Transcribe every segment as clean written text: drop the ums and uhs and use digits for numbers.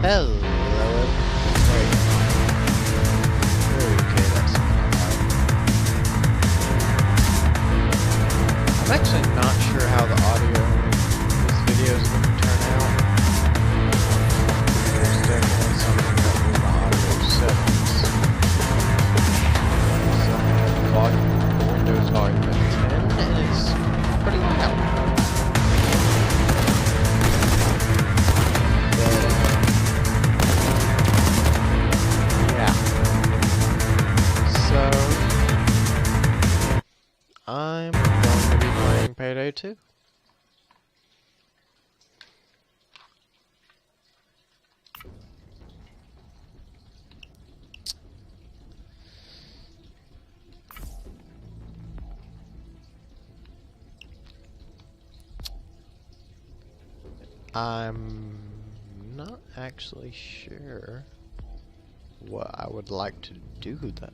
Hello. Wait. Okay, that's alright. I'm actually not sure how the audio in this video is going to turn out. There's definitely something up with the audio settings. So I have the volume, Windows volume at 10, and it's pretty loud. I'm going to be playing Payday 2. I'm not actually sure what I would like to do though.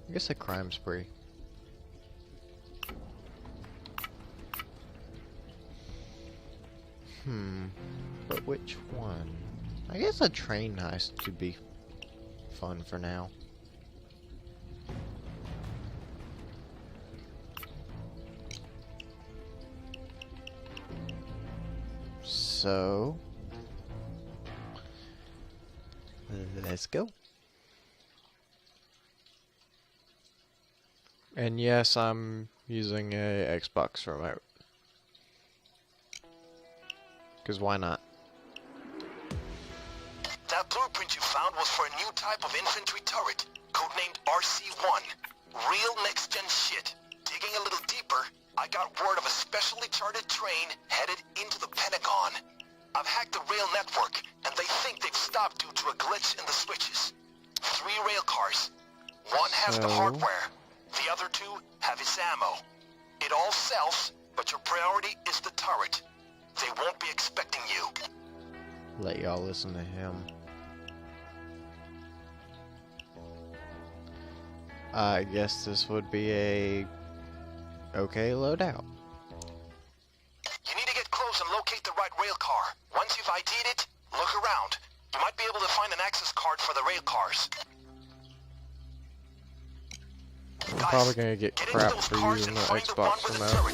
I guess a crime spree. But which one? I guess a train heist could be fun for now. So, let's go. And yes, I'm using a Xbox remote. Because why not? That blueprint you found was for a new type of infantry turret, codenamed RC-1. Real next-gen shit. Digging a little deeper, I got word of a specially charted train headed into the Pentagon. I've hacked the rail network, and they think they've stopped due to a glitch in the switches. 3 rail cars. One has the hardware. The other 2 have its ammo. It all sells, but your priority is the turret. They won't be expecting you. Let y'all listen to him. I guess this would be a okay loadout. You need to get close and locate the right rail car. Once you've ID'd it, look around. You might be able to find an access card for the rail cars. I'm probably gonna get crap for using the Xbox remote.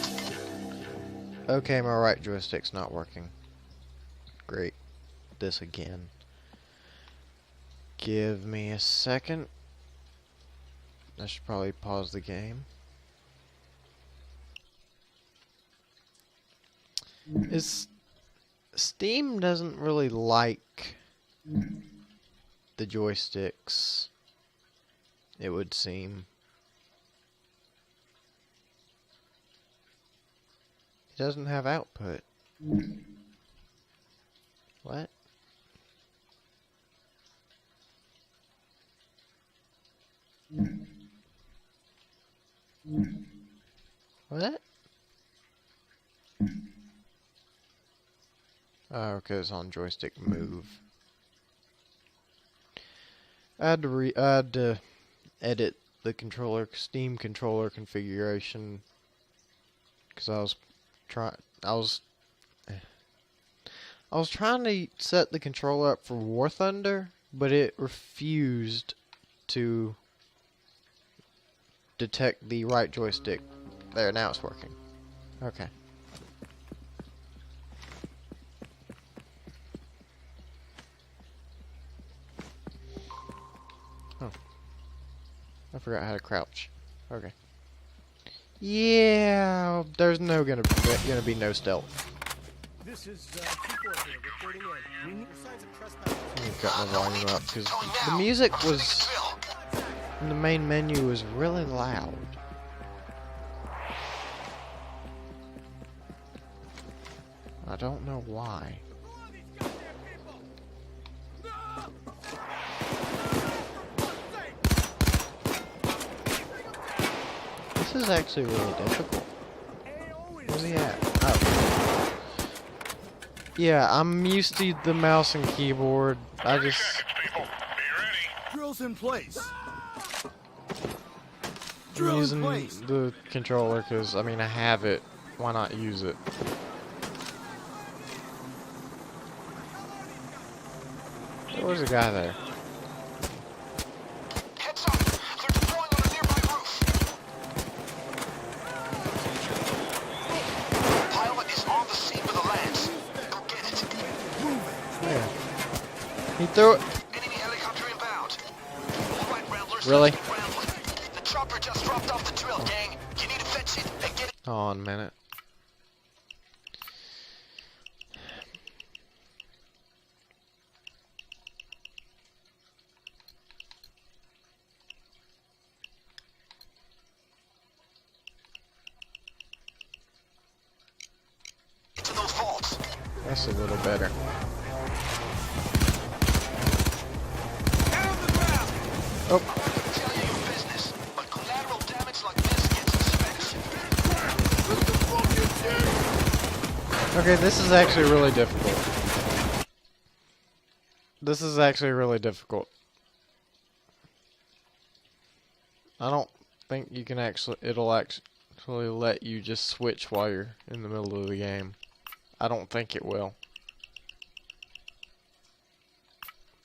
Okay, my right joystick's not working. Great. This again. Give me a second. I should probably pause the game. Steam doesn't really like the joysticks, it would seem. It doesn't have output. What? What? Oh, okay, it's on joystick move. I had to edit the Steam controller configuration because I was trying to set the controller up for War Thunder, but it refused to detect the right joystick. There, now it's working. Okay. Oh. I forgot how to crouch. Okay. Yeah, there's gonna be no stealth. This is people here reporting in. We need signs of trespass. Let me cut my volume up because the music was in the main menu was really loud. I don't know why. This is actually really difficult. Where's he at? Oh. Yeah, I'm used to the mouse and keyboard. I just... Drills in place. I'm using the controller because, I mean, I have it. Why not use it? Where's the guy there? Heads up! They're deploying on a nearby roof. Pilot is on the scene with a lance. Go get it. Where? He threw it. Enemy helicopter inbound. All right, Ramblers. Really? let's get rambling. The chopper just dropped off the drill, gang. You need to fetch it and get it. Hold on a minute. To those vaults. That's a little better. Oh, Tell you your business, but collateral damage like this gets inspection. okay, this is actually really difficult. This is actually really difficult. I don't think you can it'll actually let you just switch while you're in the middle of the game. I don't think it will.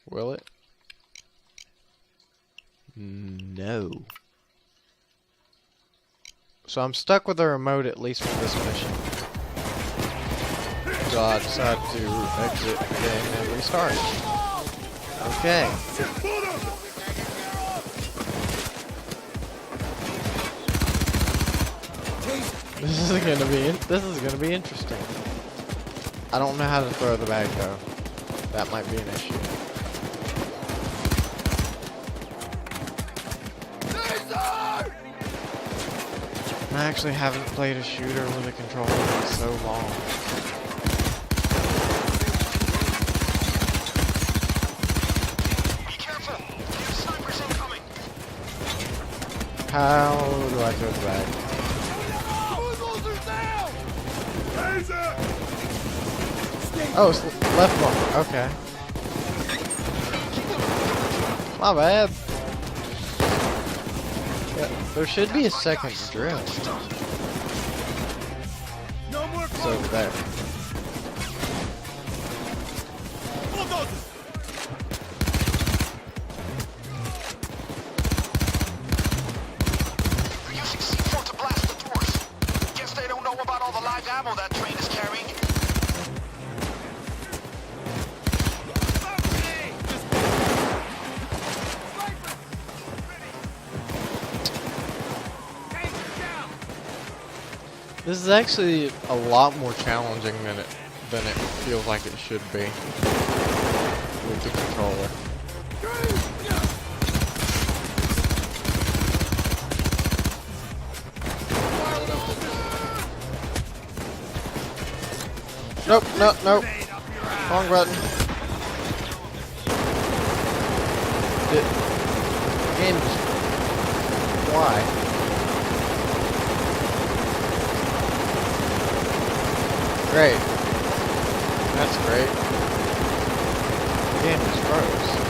Will it? No. So I'm stuck with the remote at least for this mission. So I decided to exit the game and restart. Okay. This is gonna be interesting. I don't know how to throw the bag though. That might be an issue. I actually haven't played a shooter with a controller in so long. Be careful. There's snipers incoming. How do I throw the bag? Oh, it's left bumper. Okay. My bad. Yeah, there should be a second drill. It's over there. They're using C4 to blast the doors. Guess they don't know about all the live ammo that train is carrying. This is actually a lot more challenging than it feels like it should be with the controller. Nope, nope. Wrong button. The game just... Why? Great. That's great. The game just froze.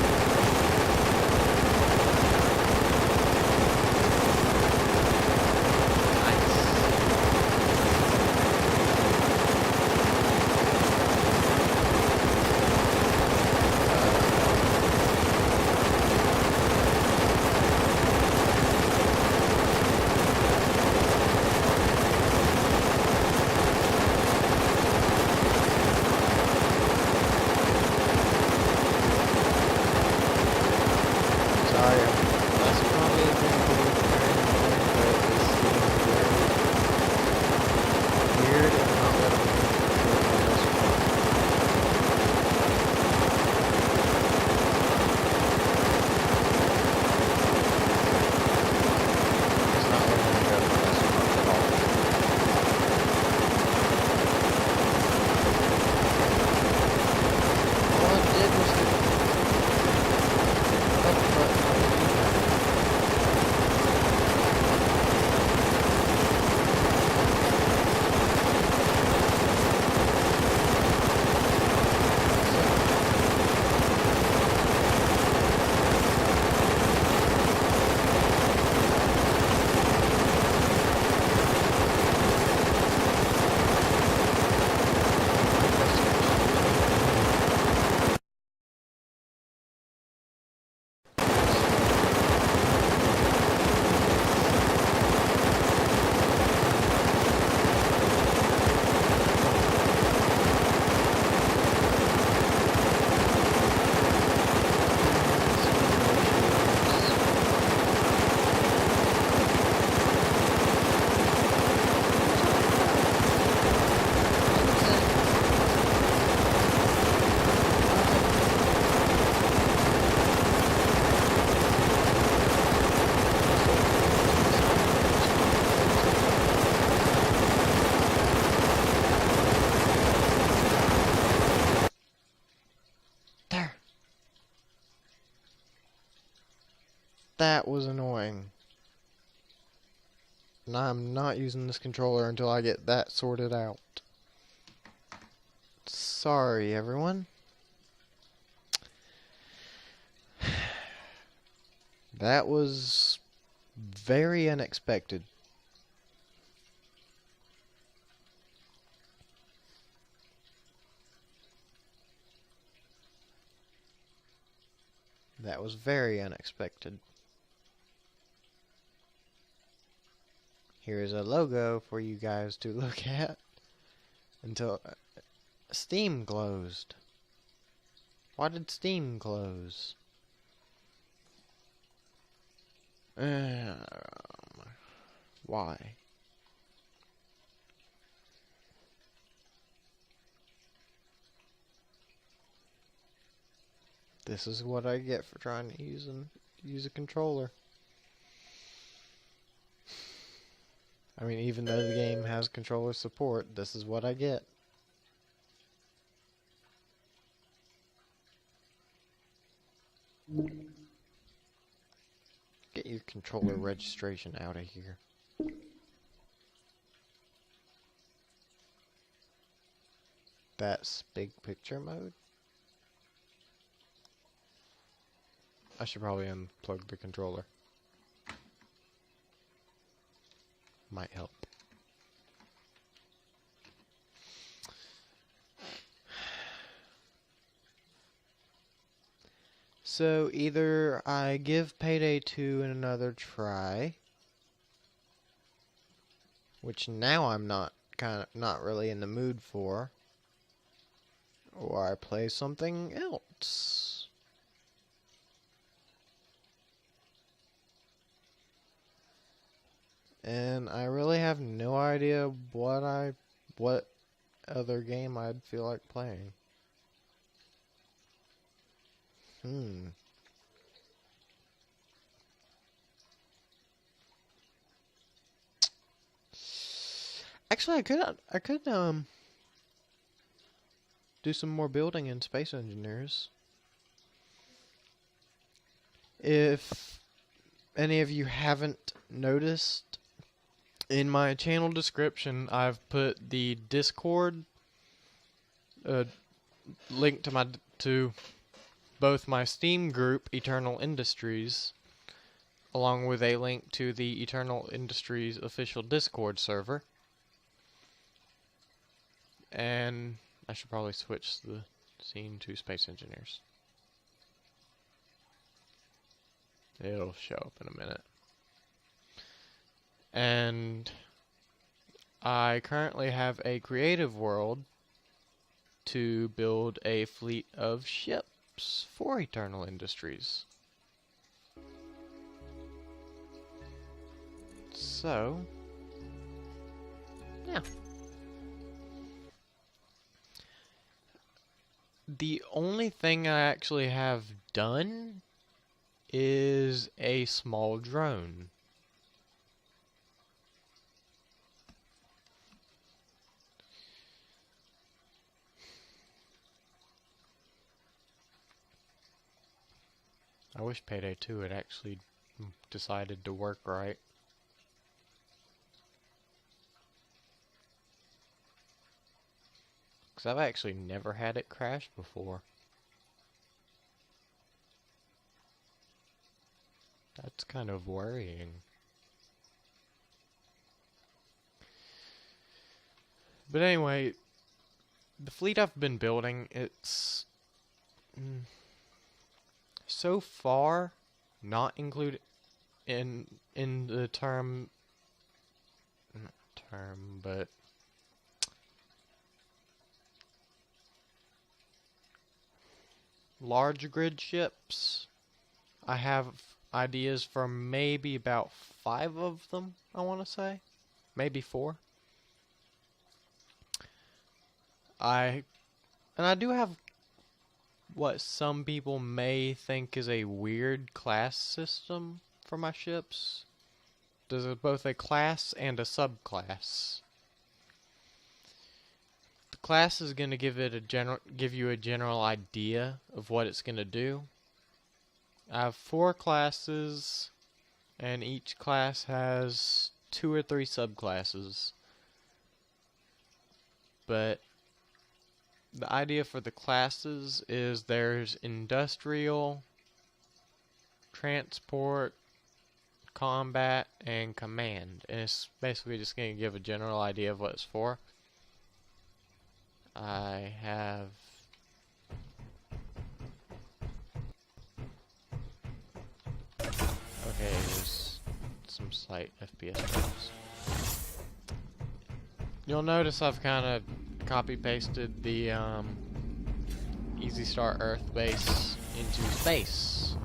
That was annoying. And I'm not using this controller until I get that sorted out. Sorry, everyone. That was very unexpected. That was very unexpected. Here's a logo for you guys to look at until Steam closed. Why did Steam close? Why? This is what I get for trying to use a controller. I mean, even though the game has controller support, this is what I get. Get your controller registration out of here. That's big picture mode. I should probably unplug the controller. Might help. So either I give Payday 2 another try, which now I'm not really in the mood for, or I play something else. And I really have no idea what other game I'd feel like playing. Actually, I could do some more building in Space Engineers. If any of you haven't noticed, in my channel description, I've put the Discord link to both my Steam group, Eternal Industries, along with a link to the Eternal Industries official Discord server. And I should probably switch the scene to Space Engineers. It'll show up in a minute. And I currently have a creative world to build a fleet of ships for Eternal Industries. So, yeah. The only thing I actually have done is a small drone. I wish Payday 2 had actually decided to work right. Because I've actually never had it crash before. That's kind of worrying. But anyway, the fleet I've been building, it's so far not included in the but large grid ships. I have ideas for maybe about 5 of them, I want to say. Maybe 4. I do have what some people may think is a weird class system for my ships. There's both a class and a subclass. The class is going to give you a general idea of what it's going to do. I have 4 classes and each class has 2 or 3 subclasses. But the idea for the classes is there's industrial, transport, combat, and command. And it's basically just going to give a general idea of what it's for. I have okay, there's some slight FPS drops. You'll notice I've kind of copy pasted the Easy Start Earth base into space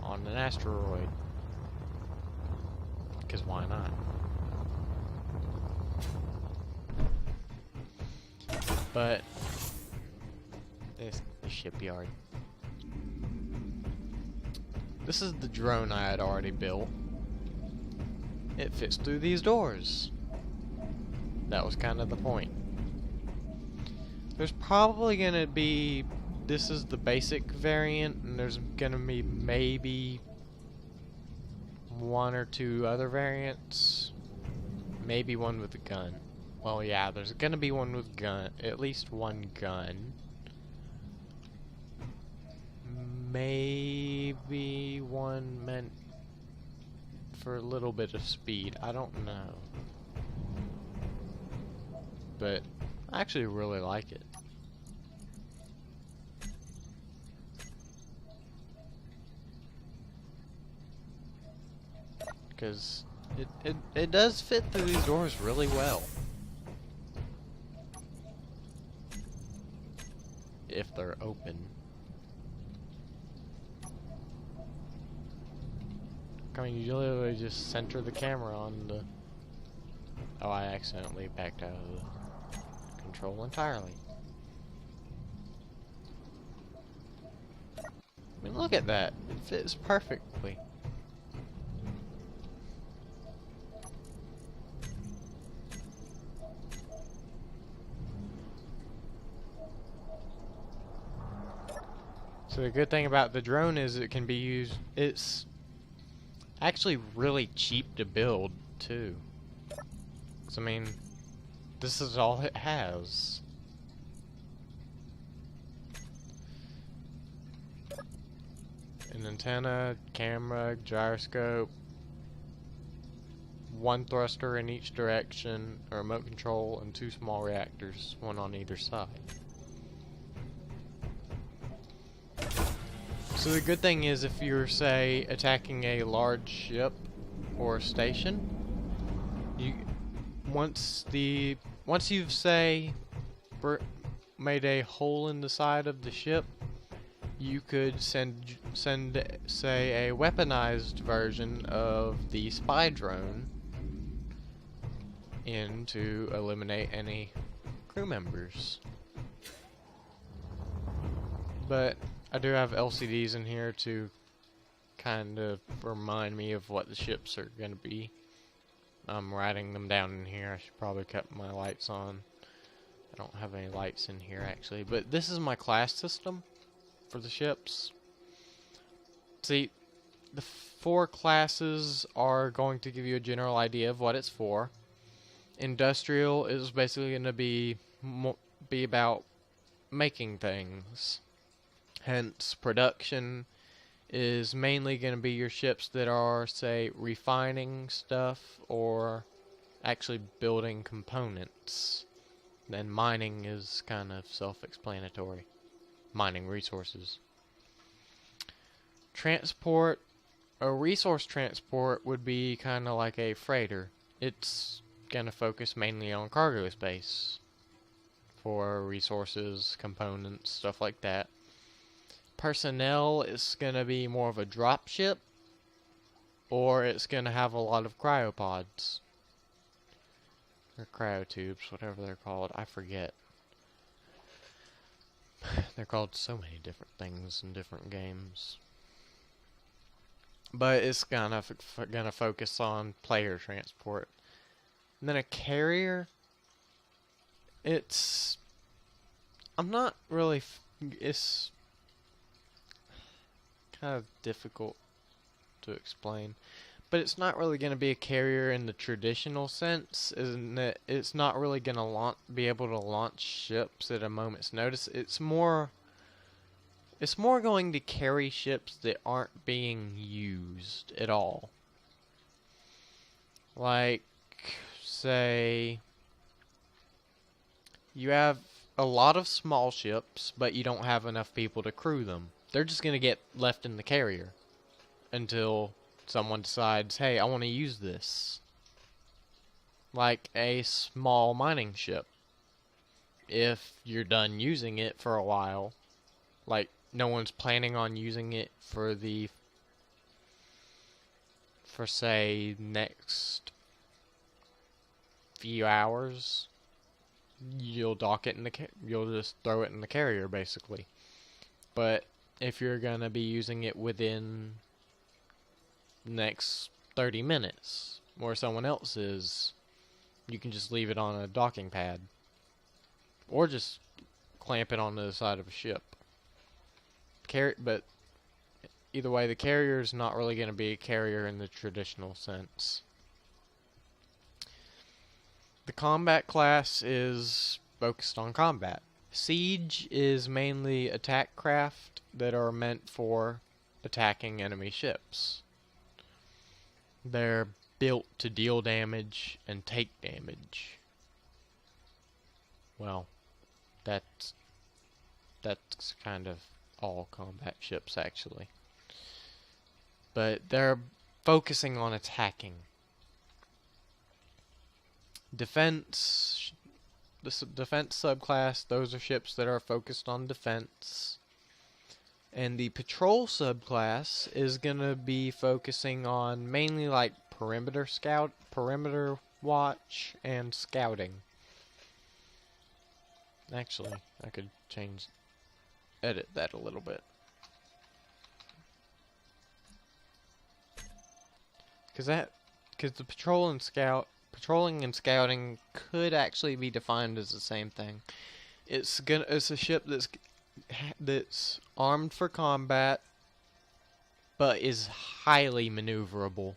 on an asteroid. Because why not? But this the shipyard. This is the drone I had already built. It fits through these doors. That was kind of the point. There's probably gonna be, this is the basic variant, and there's gonna be maybe 1 or 2 other variants. Maybe one with a gun. Well, yeah, there's gonna be one with gun, at least one gun. Maybe one meant for a little bit of speed. I don't know. But I actually really like it. Because it does fit through these doors really well. If they're open. I mean, you literally just center the camera on the... Oh, I accidentally backed out of the control entirely. I mean, look at that. It fits perfectly. So the good thing about the drone is it can be used... It's actually really cheap to build, too. 'Cause, I mean, this is all it has. An antenna, camera, gyroscope, 1 thruster in each direction, a remote control, and 2 small reactors, 1 on either side. So the good thing is if you're, say, attacking a large ship or station, you once you've, say, made a hole in the side of the ship, you could send say a weaponized version of the spy drone in to eliminate any crew members. But I do have LCDs in here to kind of remind me of what the ships are going to be. I'm writing them down in here. I should probably cut my lights on. I don't have any lights in here actually, but this is my class system for the ships. See, the 4 classes are going to give you a general idea of what it's for. Industrial is basically going to be about making things. Hence, production is mainly going to be your ships that are, say, refining stuff or actually building components. Then mining is kind of self-explanatory. Mining resources. Transport, a resource transport would be kind of like a freighter. It's going to focus mainly on cargo space for resources, components, stuff like that. Personnel is going to be more of a drop ship, or it's going to have a lot of cryopods. Or cryotubes, whatever they're called. I forget. They're called so many different things in different games. But it's gonna focus on player transport. And then a carrier, it's... I'm not really... it's kind of difficult to explain. But it's not really going to be a carrier in the traditional sense, isn't it? It's not really going to be able to launch ships at a moment's notice. It's more going to carry ships that aren't being used at all. Like, say, you have a lot of small ships, but you don't have enough people to crew them. They're just going to get left in the carrier until someone decides, hey, I want to use this. Like a small mining ship. If you're done using it for a while, like no one's planning on using it for say next few hours, you'll dock it in you'll just throw it in the carrier basically. But if you're gonna be using it within the next 30 minutes, or someone else is, you can just leave it on a docking pad, or just clamp it onto the side of a ship. But either way, the carrier is not really going to be a carrier in the traditional sense. The combat class is focused on combat. Siege is mainly attack craft that are meant for attacking enemy ships. They're built to deal damage and take damage. Well, that's kind of all combat ships actually. But they're focusing on attacking. Defense, the defense subclass, those are ships that are focused on defense. And the patrol subclass is gonna be focusing on mainly like perimeter watch, and scouting. Actually, I could edit that a little bit. Because the patrolling and scouting could actually be defined as the same thing. It's a ship that's armed for combat, but is highly maneuverable.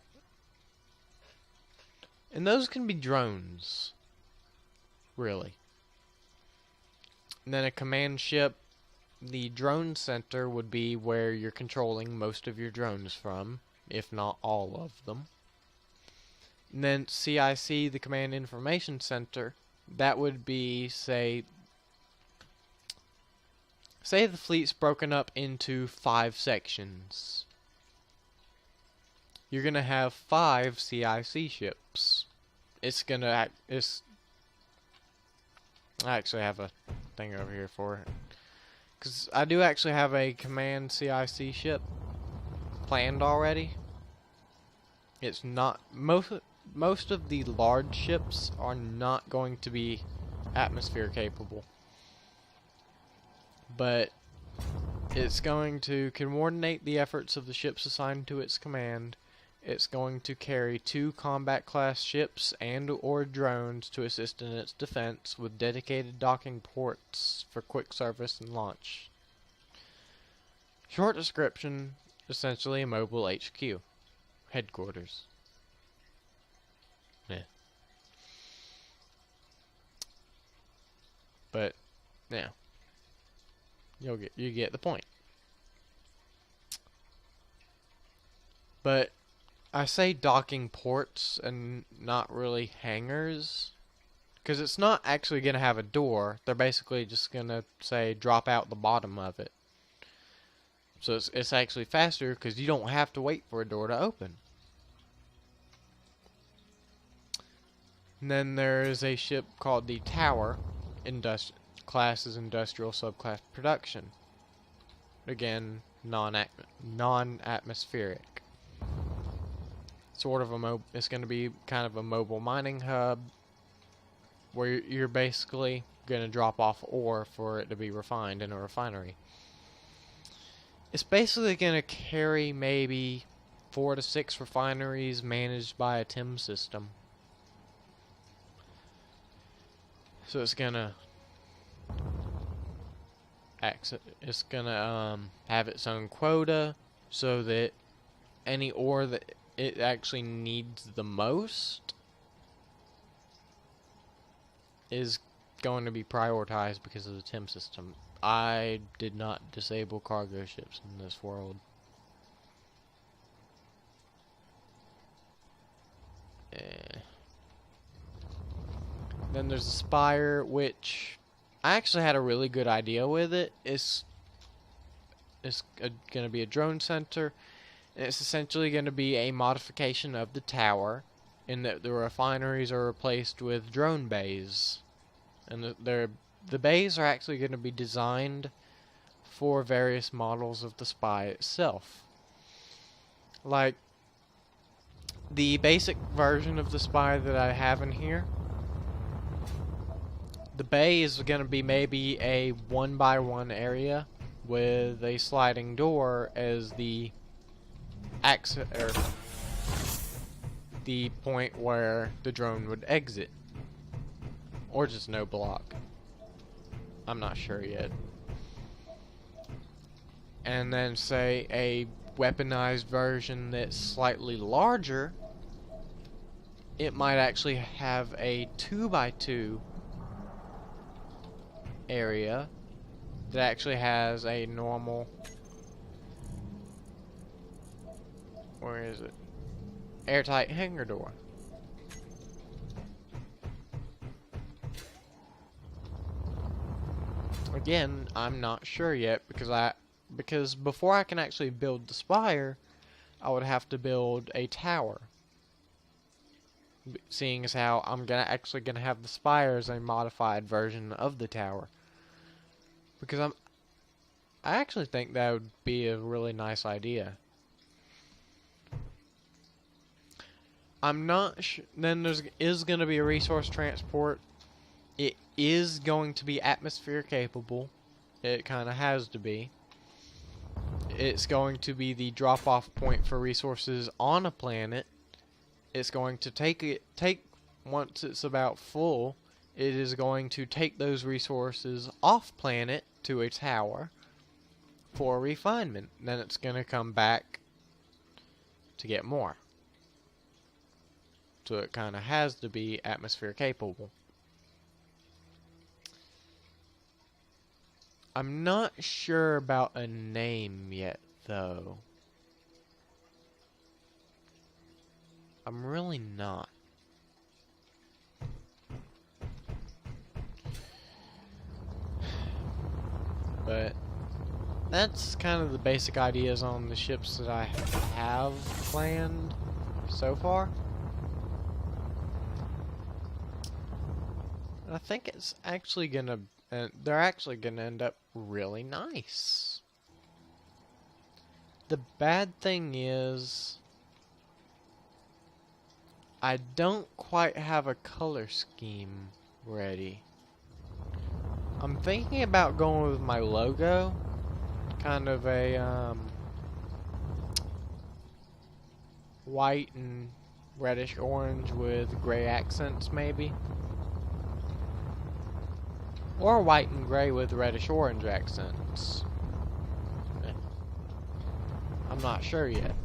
And those can be drones, really. And then a command ship, the drone center would be where you're controlling most of your drones from, if not all of them. And then CIC, the Command Information Center, that would be, say the fleet's broken up into 5 sections. You're gonna have 5 CIC ships. I actually have a thing over here for it. Because I do actually have a Command CIC ship planned already. It's not... Most of the large ships are not going to be atmosphere capable. But it's going to coordinate the efforts of the ships assigned to its command. It's going to carry 2 combat class ships and or drones to assist in its defense with dedicated docking ports for quick service and launch. Short description, essentially a mobile HQ. Headquarters. Yeah. But, yeah. You get the point. But I say docking ports and not really hangars, because it's not actually going to have a door. They're basically just going to say drop out the bottom of it. So it's actually faster because you don't have to wait for a door to open. And then there is a ship called the Tower, class is industrial subclass production. Again, non-atmospheric. Sort of it's going to be kind of a mobile mining hub where you're basically going to drop off ore for it to be refined in a refinery. It's basically going to carry maybe 4 to 6 refineries managed by a TIM system. So it's gonna have its own quota, so that any ore that it actually needs the most is going to be prioritized because of the TIM system. I did not disable cargo ships in this world. Then there's the Spire, which I actually had a really good idea with it. It's going to be a drone center, and it's essentially going to be a modification of the tower, in that the refineries are replaced with drone bays, and the bays are actually going to be designed for various models of the Spy itself. Like the basic version of the Spy that I have in here, the bay is going to be maybe a 1x1 area with a sliding door as the the point where the drone would exit, or just no block. I'm not sure yet. And then say a weaponized version that's slightly larger. It might actually have a 2x2 area that actually has a normal, where is it, airtight hangar door. Again, I'm not sure yet because before I can actually build the Spire, I would have to build a tower. Seeing as how I'm actually gonna have the Spire as a modified version of the tower. Because I actually think that would be a really nice idea. I'm not sure. Then is going to be a resource transport. It is going to be atmosphere capable. It kind of has to be. It's going to be the drop-off point for resources on a planet. It's going to take once it's about full, it is going to take those resources off planet to a tower for refinement. Then it's going to come back to get more. So it kind of has to be atmosphere capable. I'm not sure about a name yet, though. I'm really not. But that's kind of the basic ideas on the ships that I have planned so far. And I think it's actually gonna, they're actually gonna end up really nice. The bad thing is, I don't quite have a color scheme ready. I'm thinking about going with my logo, kind of a white and reddish orange with gray accents maybe. Or white and gray with reddish orange accents. I'm not sure yet.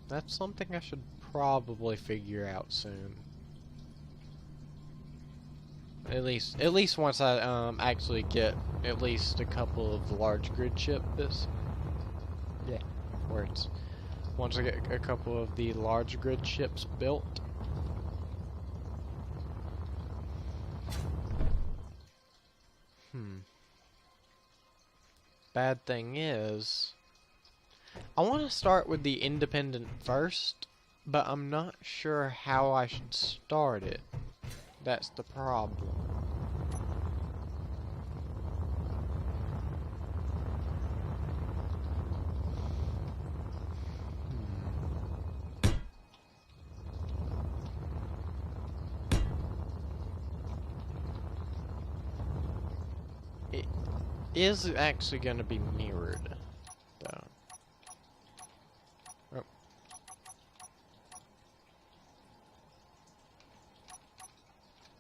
That's something I should probably figure out soon. At least once I actually get at least a couple of large grid ships. Yeah, words. Once I get a couple of the large grid ships built. Bad thing is, I want to start with the independent first, but I'm not sure how I should start it. That's the problem. It is actually going to be mirrored, though. Oh.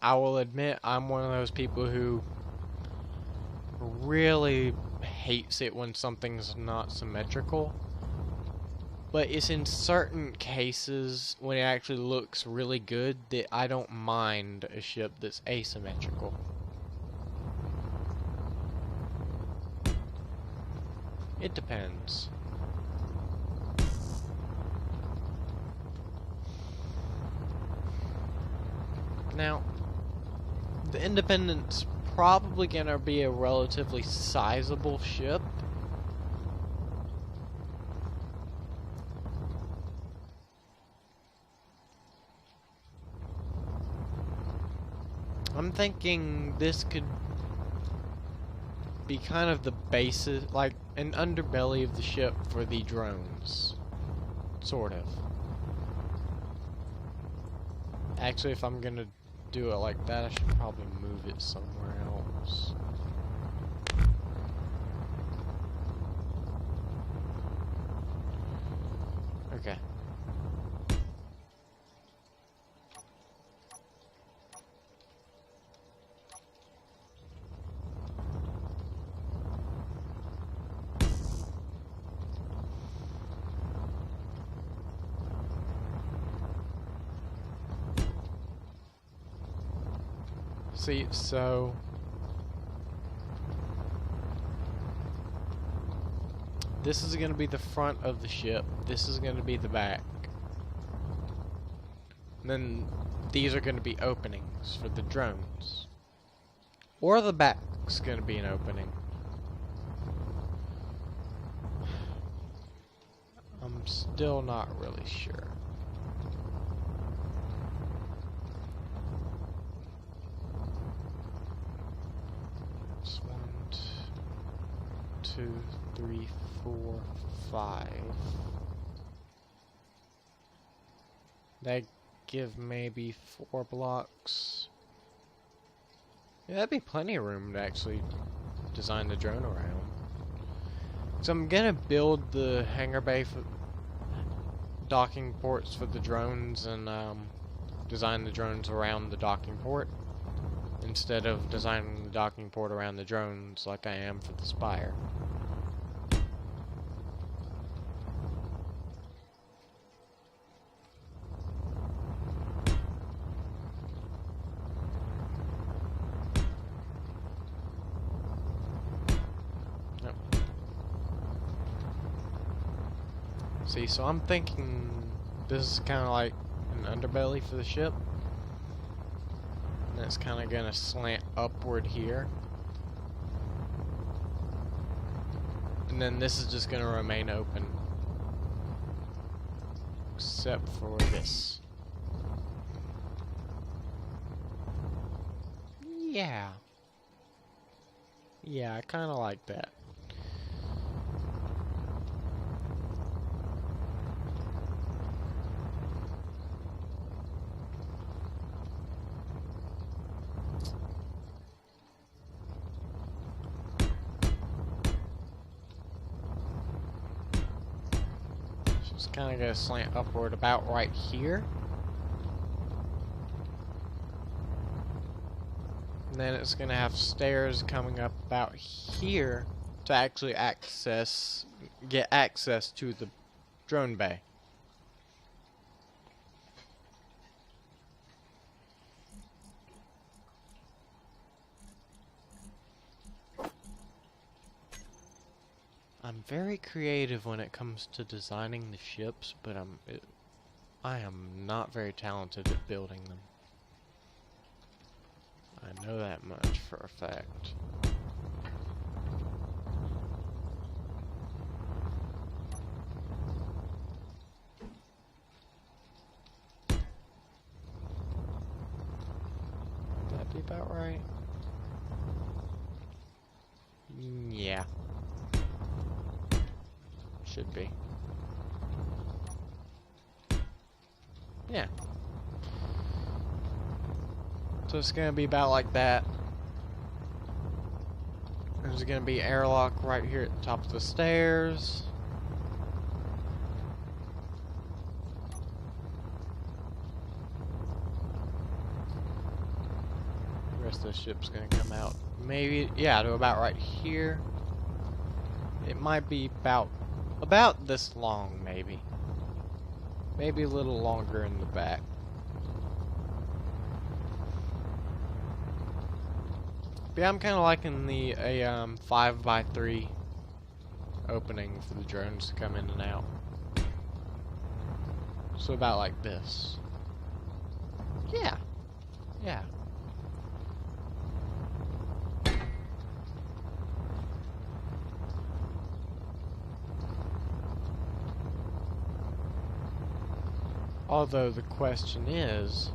I will admit I'm one of those people who really hates it when something's not symmetrical. But it's in certain cases when it actually looks really good that I don't mind a ship that's asymmetrical. It depends. Now, the Independent's probably gonna be a relatively sizable ship. I'm thinking this could be kind of the basis, like an underbelly of the ship for the drones. Sort of. Actually, if I'm gonna do it like that, I should probably move it somewhere else. Okay. See, so this is going to be the front of the ship. This is going to be the back. And then these are going to be openings for the drones. Or the back's going to be an opening. I'm still not really sure. It's 1, 2, 3, 4, 5. That give maybe 4 blocks. Yeah, that'd be plenty of room to actually design the drone around. So I'm gonna build the hangar bay for docking ports for the drones and design the drones around the docking port instead of designing the docking port around the drones like I am for the Spire. See, so I'm thinking this is kind of like an underbelly for the ship. And it's kind of going to slant upward here. And then this is just going to remain open. Except for this. Yeah. Yeah, I kind of like that. It's kind of going to slant upward about right here. And then it's going to have stairs coming up about here to actually get access to the drone bay. I'm very creative when it comes to designing the ships, but I am not very talented at building them. I know that much for a fact. Would that be about right? Yeah. Should be. Yeah. So it's gonna be about like that. There's gonna be airlock right here at the top of the stairs. the ship's gonna come out. Maybe, yeah, to about right here. It might be about this long, maybe. Maybe a little longer in the back. But yeah, I'm kind of liking the 5x3 opening for the drones to come in and out. So about like this. Yeah. Yeah. Although the question is,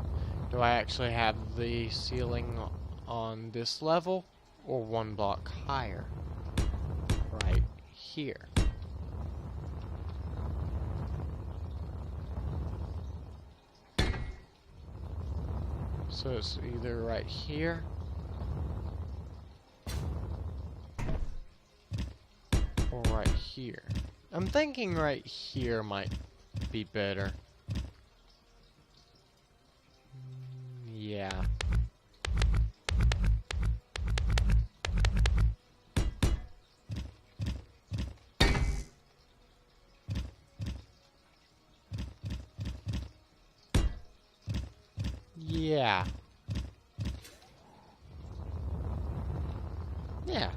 do I actually have the ceiling on this level or one block higher? Right here. So it's either right here or right here. I'm thinking right here might be better. Yeah. Yeah. Yeah.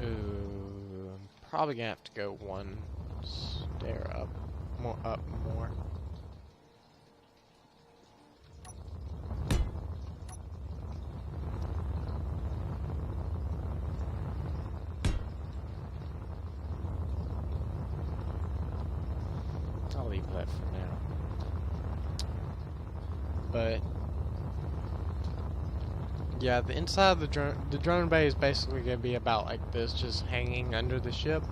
Ooh, I'm probably gonna have to go one stair up, more. I'll leave that for now. But yeah, the inside of the drone bay is basically gonna be about like this, just hanging under the ship.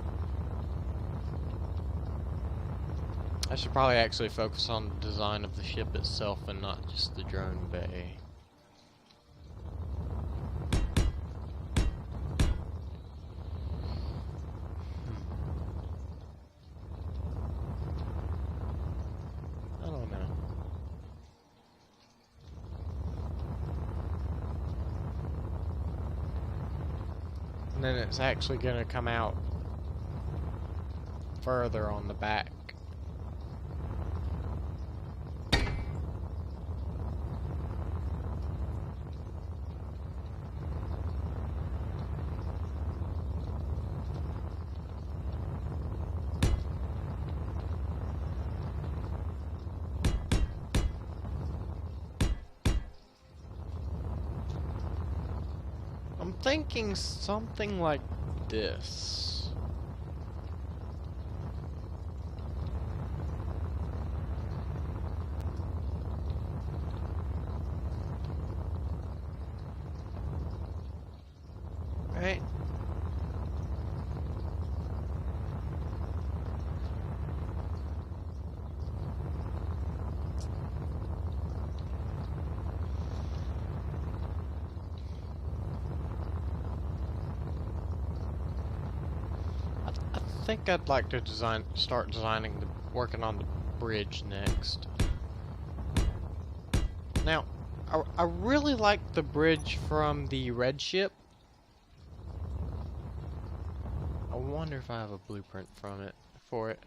I should probably actually focus on the design of the ship itself and not just the drone bay. I don't know. And then it's actually gonna come out further on the back. I'm thinking something like this. Right? I think I'd like to start designing working on the bridge next. Now, I really like the bridge from the red ship. I wonder if I have a blueprint for it.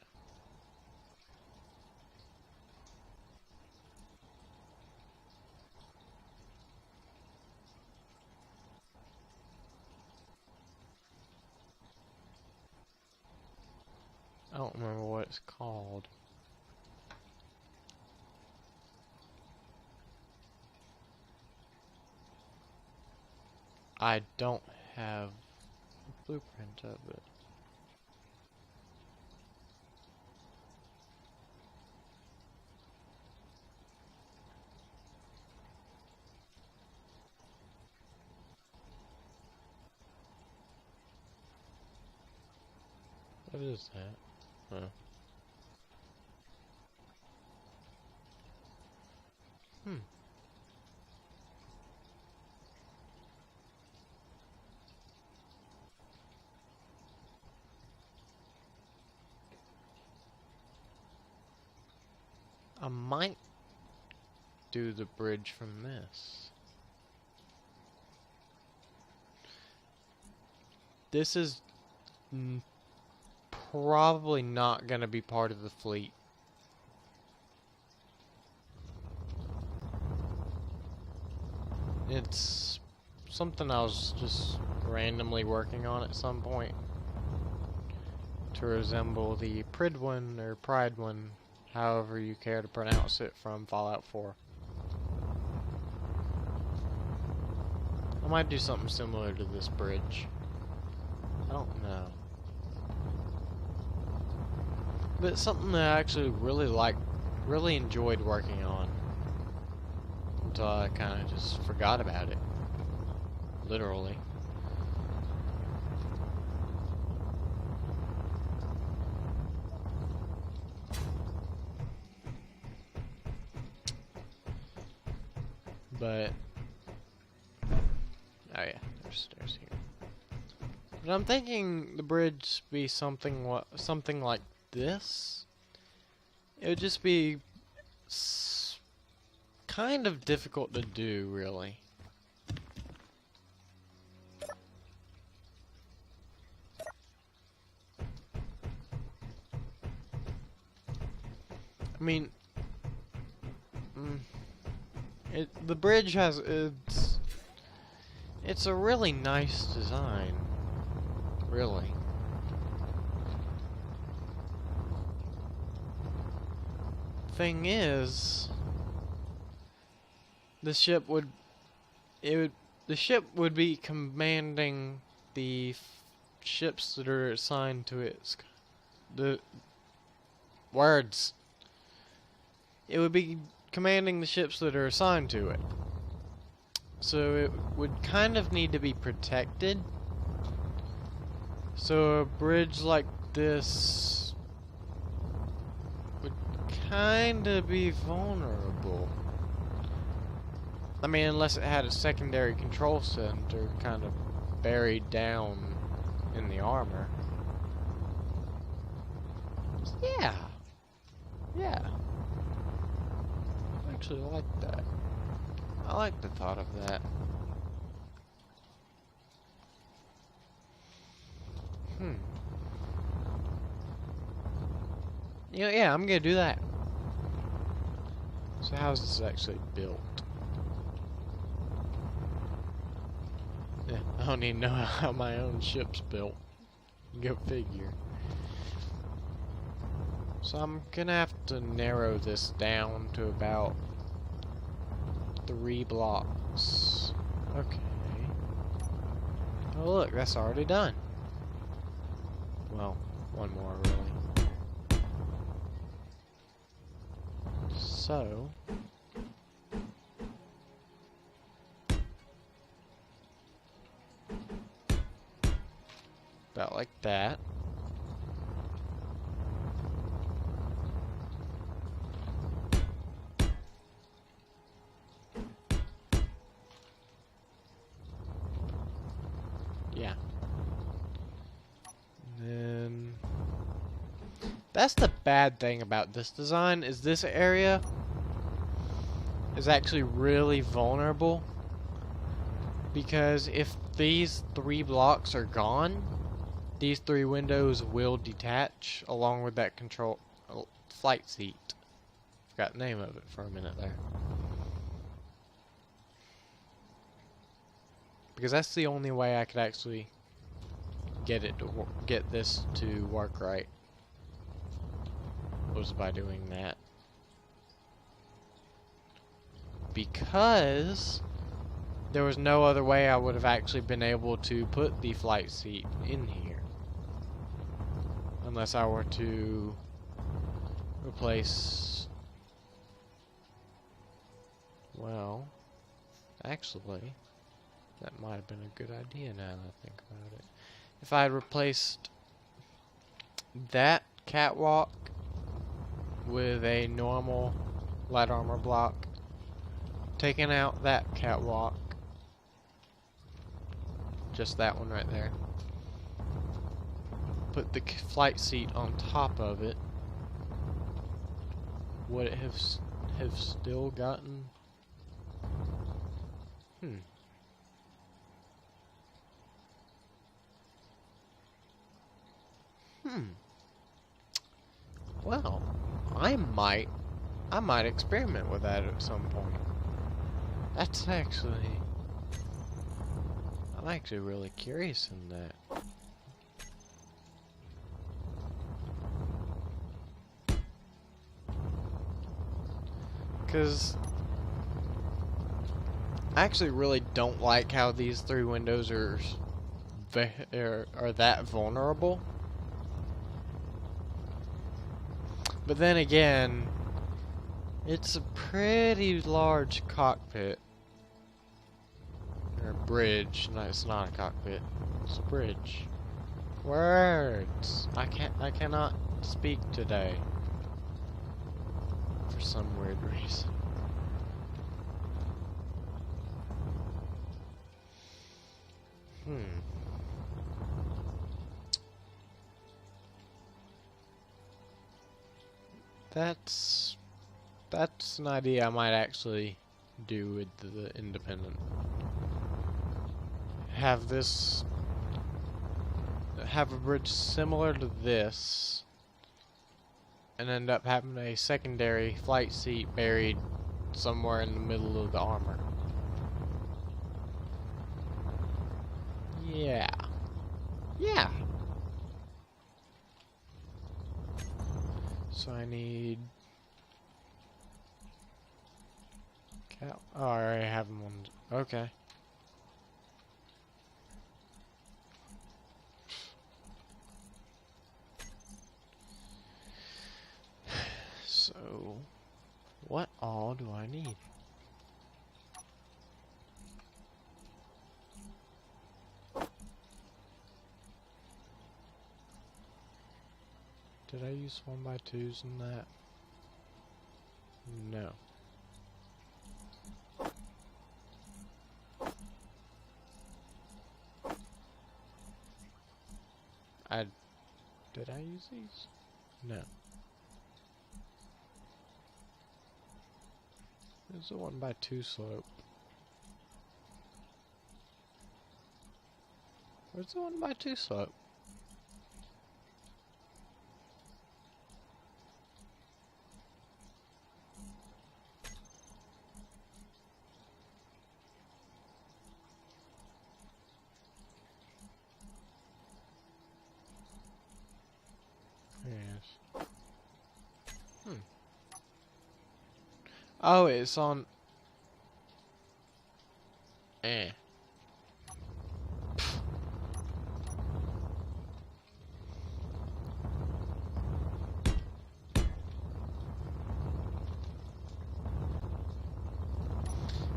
I don't remember what it's called. I don't have a blueprint of it. What is that? Huh. Hmm. I might do the bridge from this. This is probably not going to be part of the fleet. It's something I was just randomly working on at some point to resemble the Pridwin or Pridewin, however you care to pronounce it, from Fallout 4. I might do something similar to this bridge. I don't know. But it's something that I actually really enjoyed working on. Until I kind of just forgot about it. Literally. But oh yeah, there's stairs here. But I'm thinking the bridge be something like this. It would just be kind of difficult to do, really. I mean, the bridge has it's a really nice design, really. Thing is, the ship would be commanding the ships that are assigned to it. The words. It would be commanding the ships that are assigned to it. So it would kind of need to be protected. So a bridge like this would kind of be vulnerable. I mean, unless it had a secondary control center kind of buried down in the armor. Yeah. Yeah. I actually like that. I like the thought of that. Yeah, I'm gonna do that. So how's this actually built? Yeah, I don't even know how my own ship's built. Go figure. So I'm gonna have to narrow this down to about 3 blocks. Okay. Oh look, that's already done. Well, one more really. So about like that. Yeah. Then that's the bad thing about this design, is this area is actually really vulnerable, because if these 3 blocks are gone, these 3 windows will detach along with that control flight seat. Forgot the name of it for a minute there. Because that's the only way I could actually get this to work right, was by doing that. Because there was no other way I would have actually been able to put the flight seat in here. Unless I were to replace... Well, actually, that might have been a good idea now that I think about it. If I had replaced that catwalk with a normal light armor block, taking out that catwalk, just that one right there, put the flight seat on top of it, would it have still gotten? Hmm. Well, I might experiment with that at some point. That's actually, I'm actually really curious in that. Because I actually really don't like how these three windows are that vulnerable. But then again, it's a pretty large cockpit. Or bridge. No, it's not a cockpit. It's a bridge. Words. I cannot speak today. For some weird reason. That's an idea I might actually do with the Independent. Have a bridge similar to this, and end up having a secondary flight seat buried somewhere in the middle of the armor. Yeah. Yeah. So I need... Oh, I already have them on... Okay. So... what all do I need? Did I use 1x2s in that? No. Did I use these? No. There's a 1x2 slope. Where's the 1x2 slope? Yes. Oh, it's on... Eh.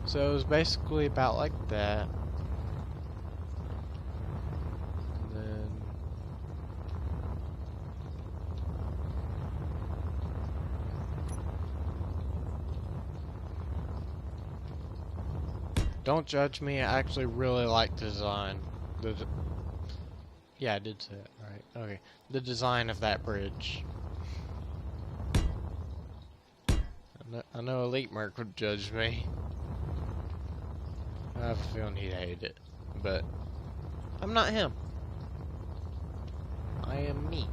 So it was basically about like that. And then... don't judge me, I actually really like the design. Yeah, I did say it, right. Okay. The design of that bridge. I know Elite Merc would judge me. I have a feeling he'd hate it. But I'm not him. I am me.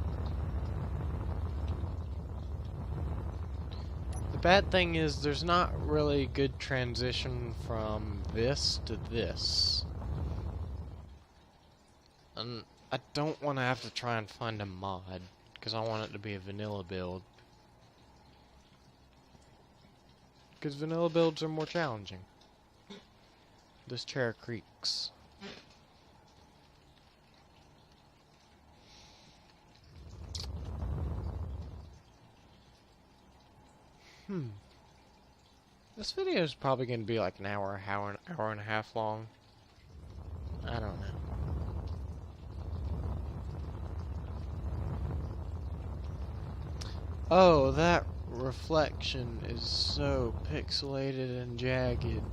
The bad thing is there's not really good transition from this to this. And I don't want to have to try and find a mod, because I want it to be a vanilla build. Because vanilla builds are more challenging. This chair creaks. This video is probably going to be like an hour and a half long. I don't know. Oh, that reflection is so pixelated and jagged.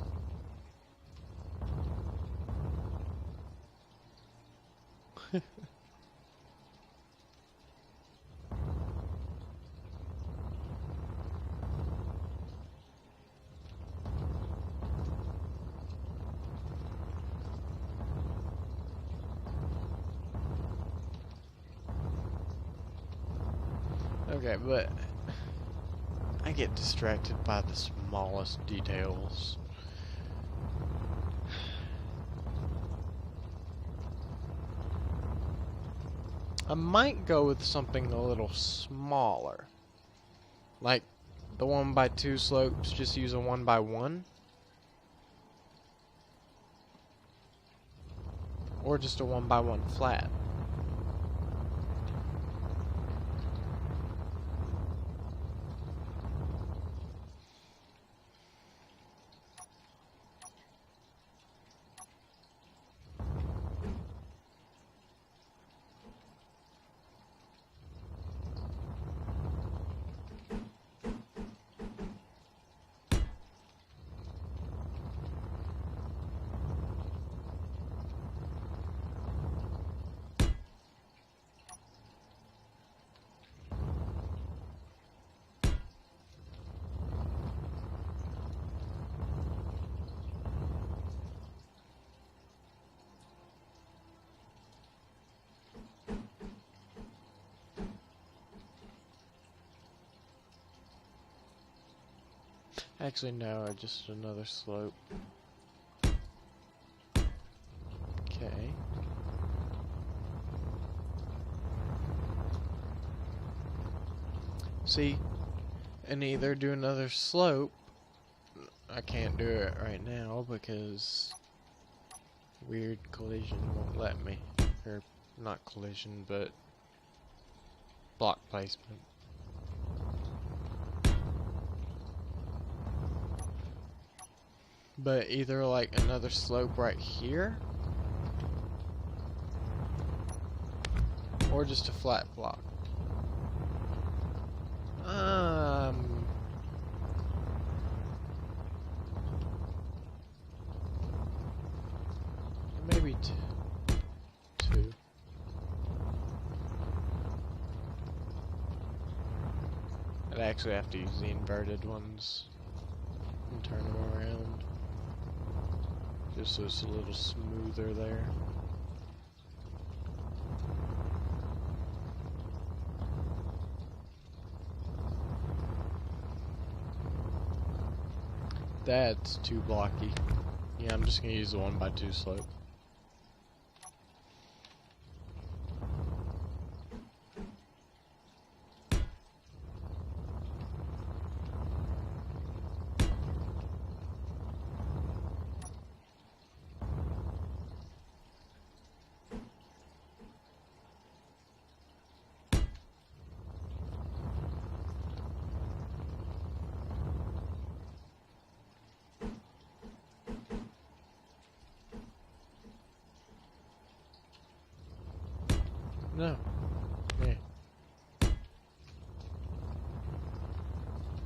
Okay, but I get distracted by the smallest details. I might go with something a little smaller. Like the 1x2 slopes, just use a 1x1. Or just a 1x1 flat. Actually, no, just another slope. Okay. See, and either do another slope. I can't do it right now because weird collision won't let me. Or, not collision, but block placement. But either like another slope right here, or just a flat block. Maybe two. I'd actually have to use the inverted ones and turn them around. Just so it's a little smoother there. That's too blocky. Yeah, I'm just gonna use the 1x2 slope. No. Yeah.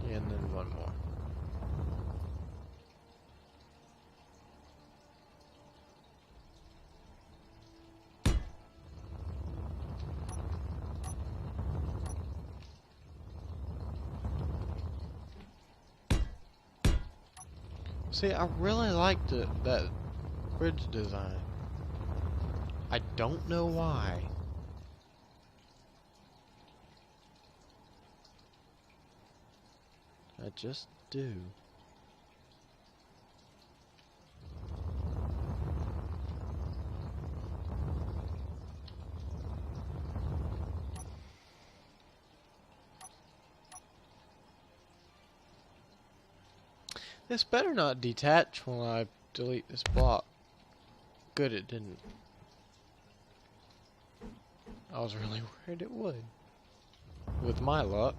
Yeah, and then one more. See, I really liked that bridge design. I don't know why. I just do. This better not detach when I delete this block. Good, it didn't. I was really worried it would. With my luck.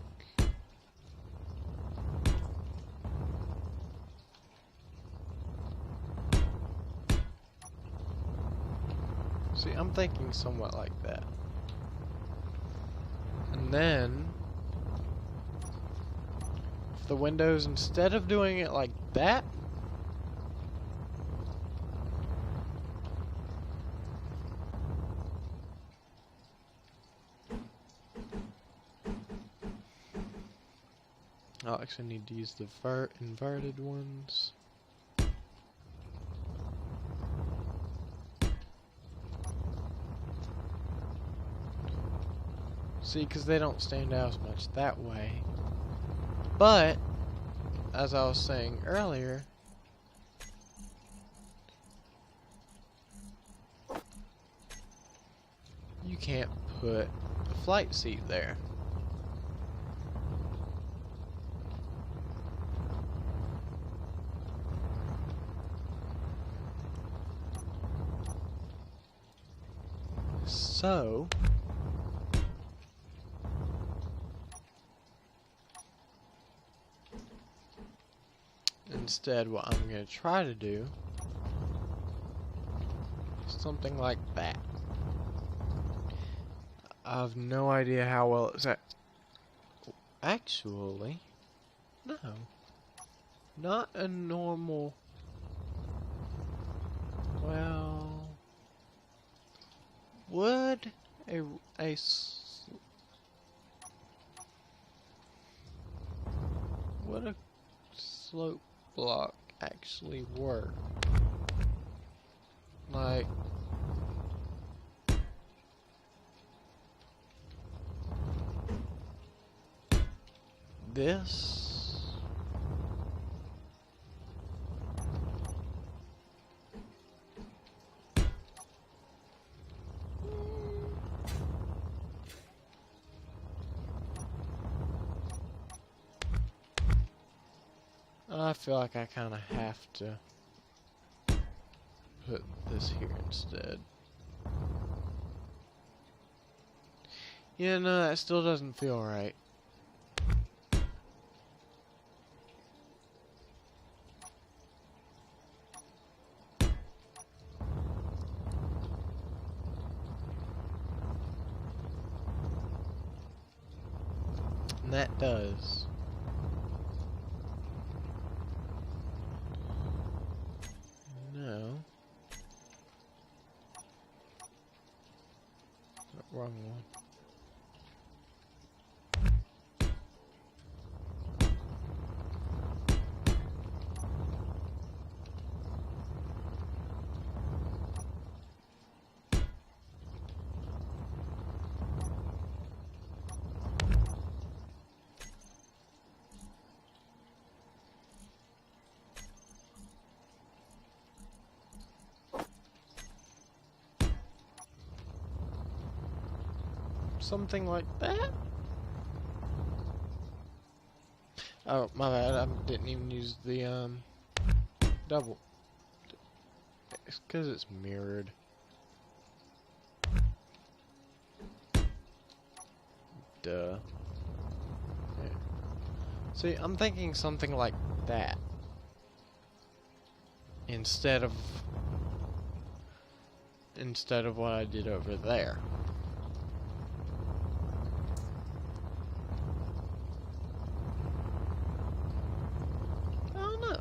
See, I'm thinking somewhat like that. And then, if the windows, instead of doing it like that, I'll actually need to use the inverted ones. See, because they don't stand out as much that way. But, as I was saying earlier, you can't put a flight seat there. So, instead what I'm going to try to do is something like that. I have no idea how well it's actually, no. Not a normal, well, would would a slope block actually work? Like, this? I feel like I kind of have to put this here instead. Yeah, no, that still doesn't feel right. And that does. No. Wrong one. Something like that? Oh, my bad, I didn't even use the, double. It's because it's mirrored. Duh. Yeah. See, I'm thinking something like that. Instead of what I did over there. I don't know.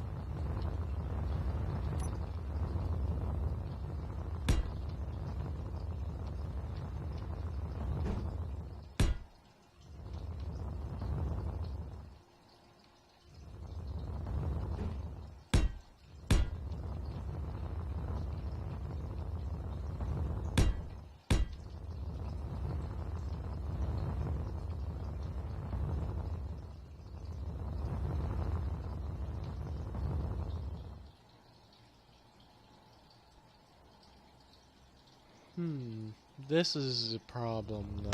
This is a problem, though.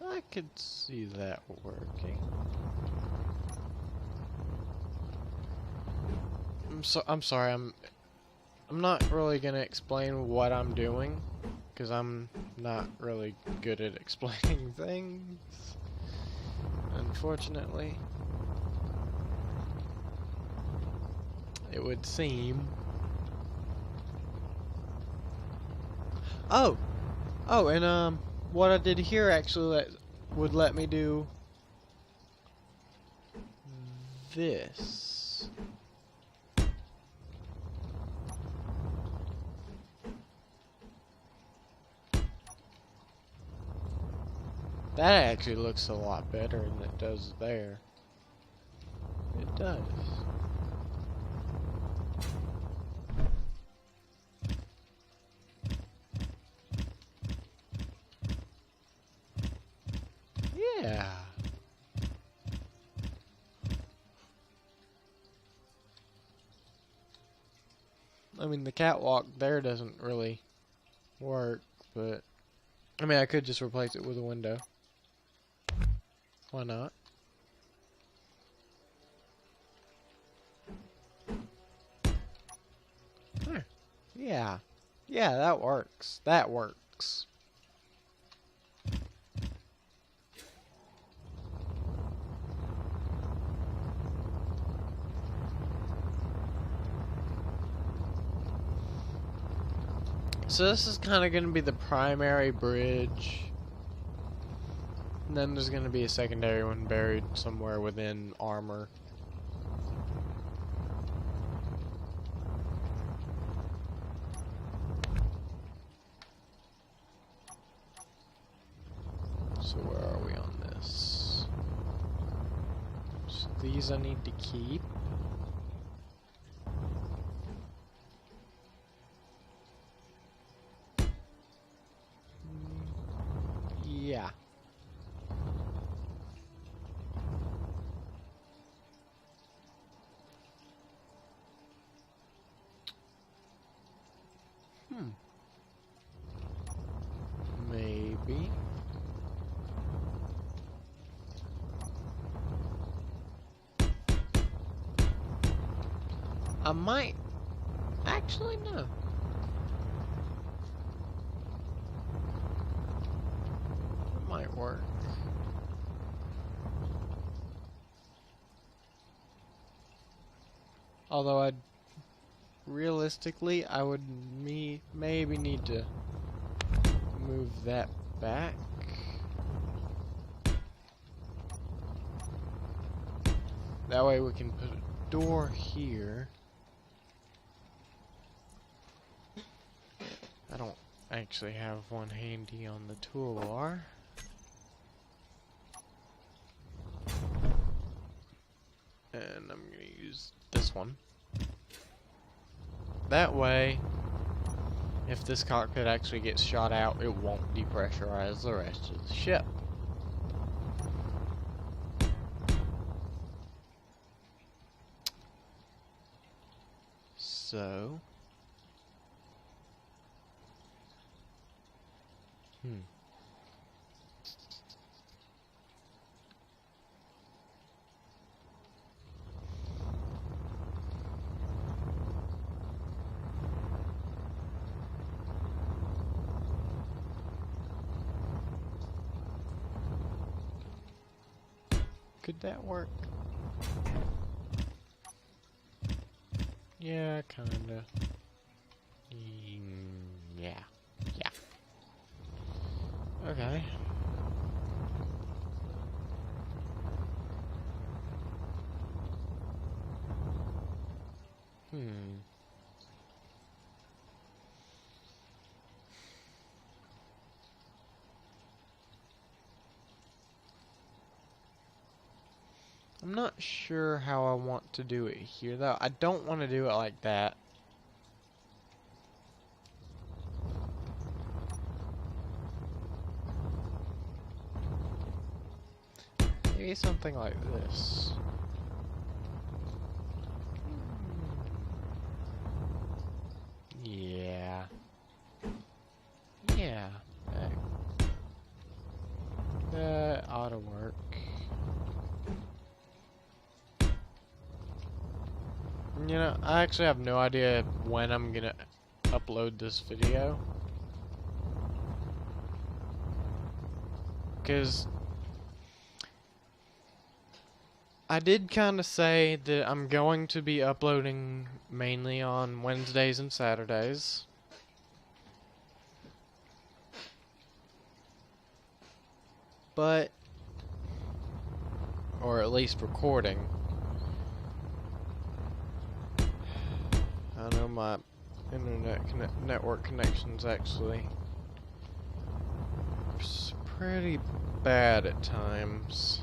I could see that working. I'm sorry. I'm not really gonna explain what I'm doing, because I'm not really good at explaining things, unfortunately. it would seem. Oh! Oh, and what I did here actually would let me do this. That actually looks a lot better than it does there. It does. Yeah. I mean, the catwalk there doesn't really work, but I mean, I could just replace it with a window. Why not? There. Yeah. Yeah, that works. That works. So this is kind of going to be the primary bridge. And then there's going to be a secondary one buried somewhere within armor. So where are we on this? So these I need to keep. Yeah. Maybe. I might. Actually, no. It might work. Although I'd realistically, I would maybe need to move that back. That way we can put a door here. I don't actually have one handy on the toolbar. And I'm going to use this one. That way, if this cockpit actually gets shot out, it won't depressurize the rest of the ship. So, could that work? Yeah, kinda. Yeah. Yeah. Okay. I'm not sure how I want to do it here, though. I don't want to do it like that. Maybe something like this. Yeah. Yeah. That ought to work. You know, I actually have no idea when I'm gonna upload this video. I did kind of say that I'm going to be uploading mainly on Wednesdays and Saturdays. But, or at least recording. I know my internet network connection's actually pretty bad at times,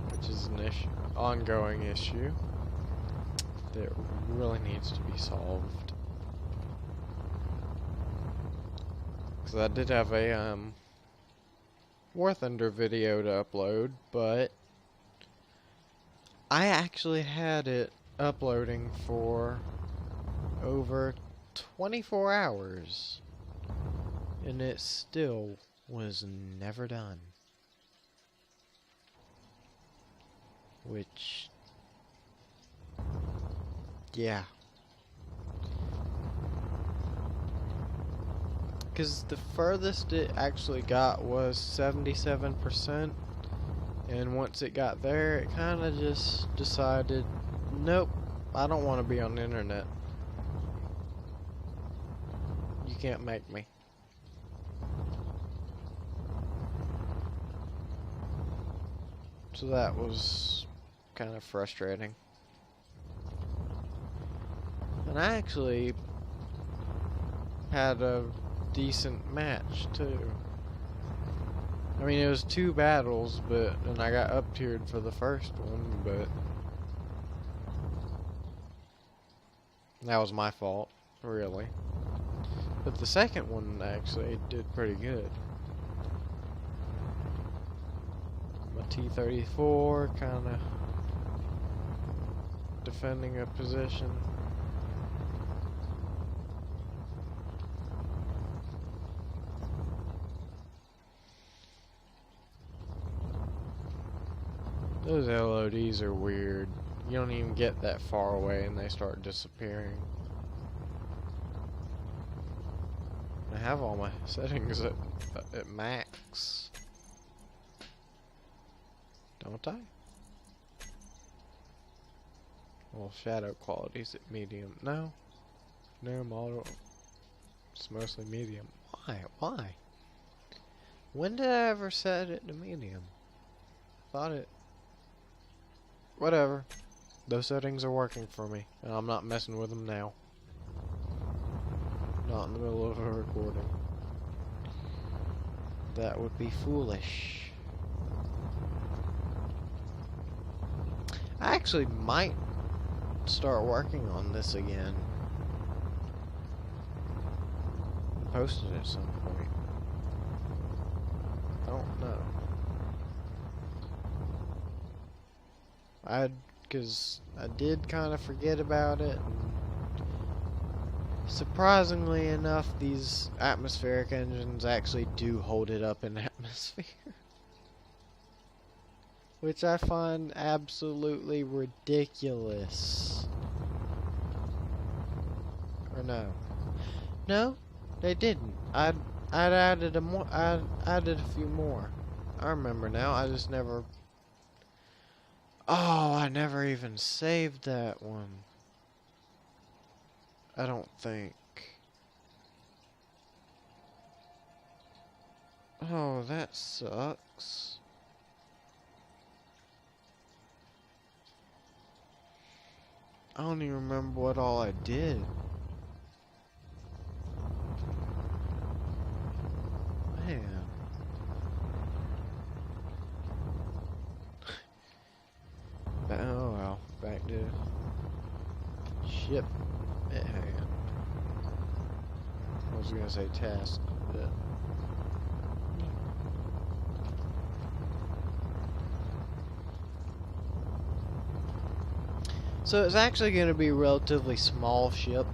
which is an ongoing issue that really needs to be solved. Because I did have a War Thunder video to upload, but I actually had it uploading for over 24 hours, and it still was never done. Which, yeah. Because the furthest it actually got was 77%, and once it got there, it kind of just decided, nope, I don't want to be on the internet. You can't make me. So that was kind of frustrating. And I actually had a decent match too. I mean, it was 2 battles, and I got up tiered for the first one, but that was my fault, really. But the second one actually did pretty good. My T-34 kind of defending a position. Those LODs are weird. You don't even get that far away and they start disappearing. I have all my settings at max. Don't I? Well, shadow quality's at medium. No. No model. It's mostly medium. Why? Why? When did I ever set it to medium? Thought it... Whatever. Those settings are working for me, and I'm not messing with them now. Not in the middle of a recording. That would be foolish. I actually might start working on this again. Post it at some point. I don't know. Because I did kind of forget about it. And surprisingly enough, these atmospheric engines actually do hold it up in atmosphere. Which I find absolutely ridiculous. Or no. No, they didn't. I'd added I added a few more. I remember now, I just never... Oh, I never even saved that one. I don't think. Oh, that sucks. I don't even remember what all I did. Man. Oh well, back to ship at hand. I was gonna say task, but so it's actually gonna be a relatively small ship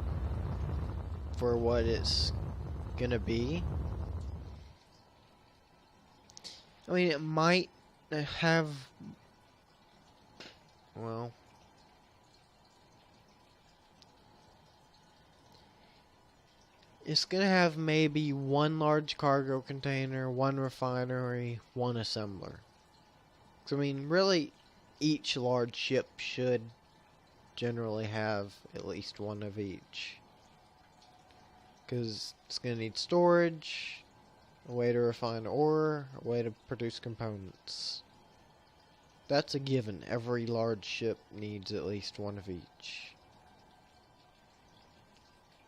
for what it's gonna be. I mean, it might have, well, it's gonna have maybe 1 large cargo container, 1 refinery, 1 assembler. 'Cause, I mean, really, each large ship should generally have at least one of each. Because it's going to need storage, a way to refine ore, a way to produce components. That's a given. Every large ship needs at least one of each.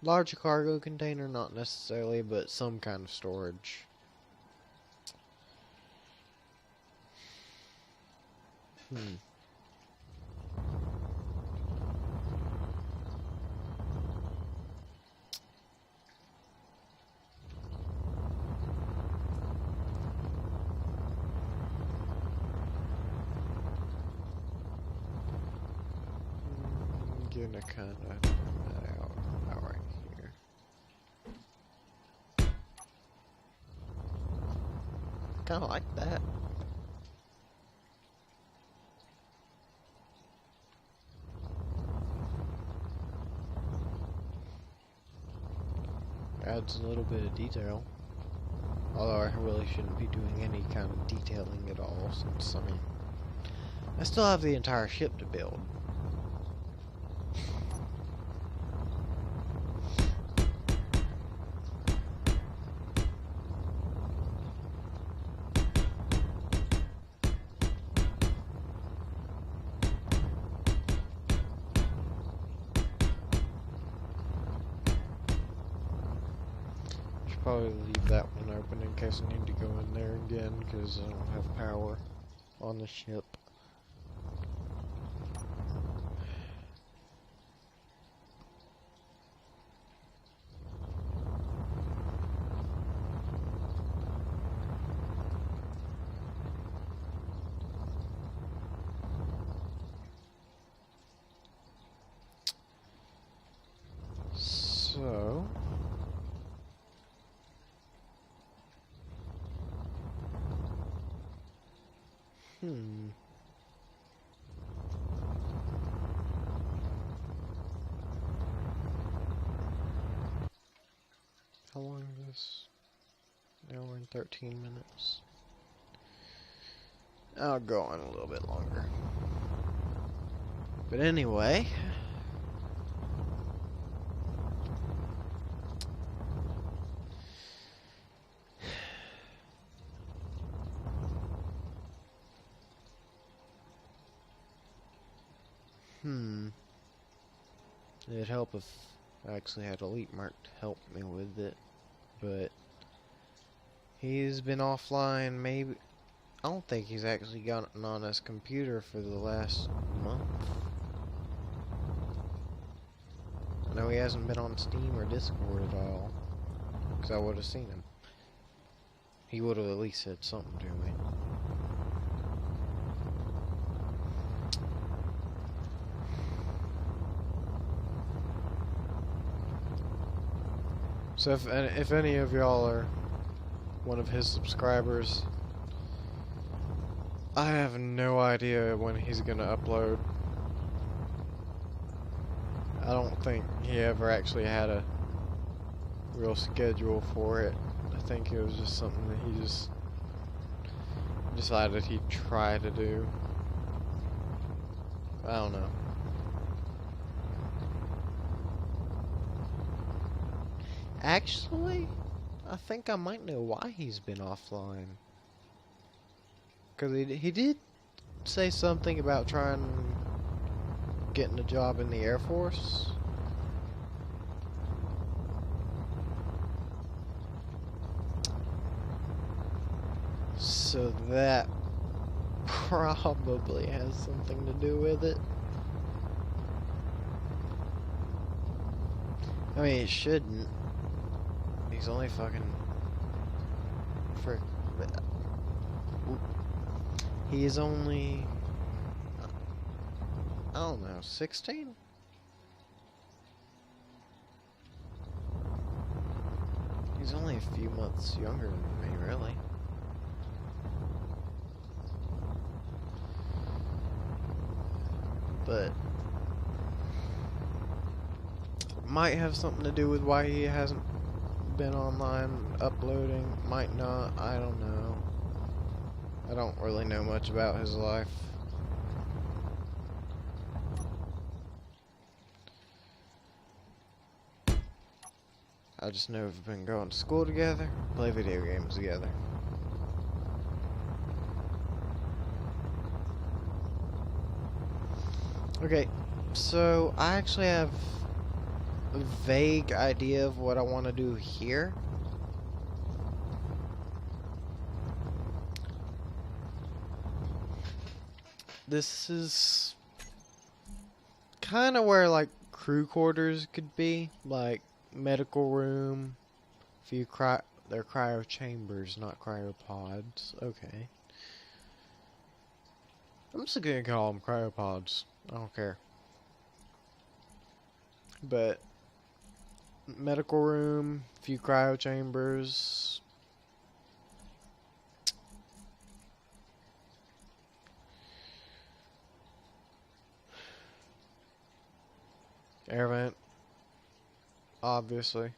Large cargo container, not necessarily, but some kind of storage. Gonna kind of that out right here. Kind of like that. Adds a little bit of detail. Although I really shouldn't be doing any kind of detailing at all, since, I mean, I still have the entire ship to build. Probably leave that one open in case I need to go in there again, because I don't have power on the ship. So how long is this? Now we're in 13 minutes. I'll go on a little bit longer. But anyway, it'd help if I actually had Elite Mark to help me with it, but he's been offline maybe. I don't think he's actually gotten on his computer for the last month. I know he hasn't been on Steam or Discord at all, because I would have seen him. He would have at least said something to me. So if any of y'all are one of his subscribers, I have no idea when he's gonna upload. I don't think he ever actually had a real schedule for it. I think it was just something that he just decided he'd try to do. I don't know. Actually, I think I might know why he's been offline. Because he did say something about getting a job in the Air Force. So that probably has something to do with it. I mean, it shouldn't. He's only fucking... He is only... I don't know, 16? He's only a few months younger than me, really. But... might have something to do with why he hasn't been online uploading. Might not, I don't know. I don't really know much about his life. I just know we've been going to school together, play video games together. Okay, so I actually have a vague idea of what I want to do here. This is kind of where like crew quarters could be, like medical room, few they're cryo chambers, not cryopods. Okay. I'm just gonna call them cryopods. I don't care. But medical room, few cryo chambers. Air vent, obviously.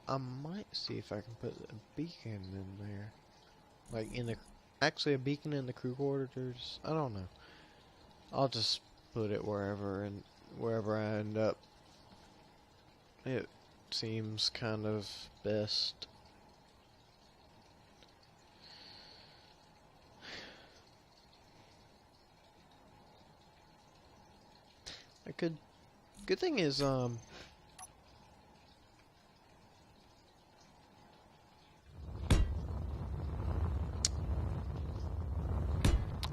I might see if I can put a beacon in there. Like in the, actually a beacon in the crew quarters. I don't know. I'll just put it wherever I end up. It seems kind of best. I could. Good thing is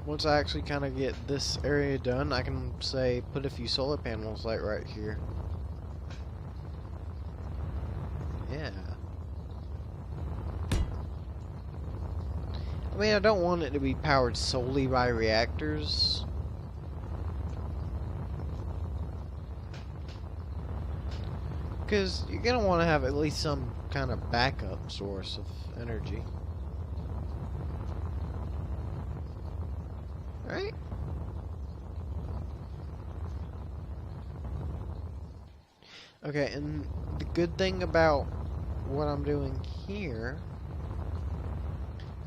once I actually kind of get this area done, I can say put a few solar panels like right here. Yeah. I mean, I don't want it to be powered solely by reactors. Because you're going to want to have at least some kind of backup source of energy. Right? Okay, and the good thing about what I'm doing here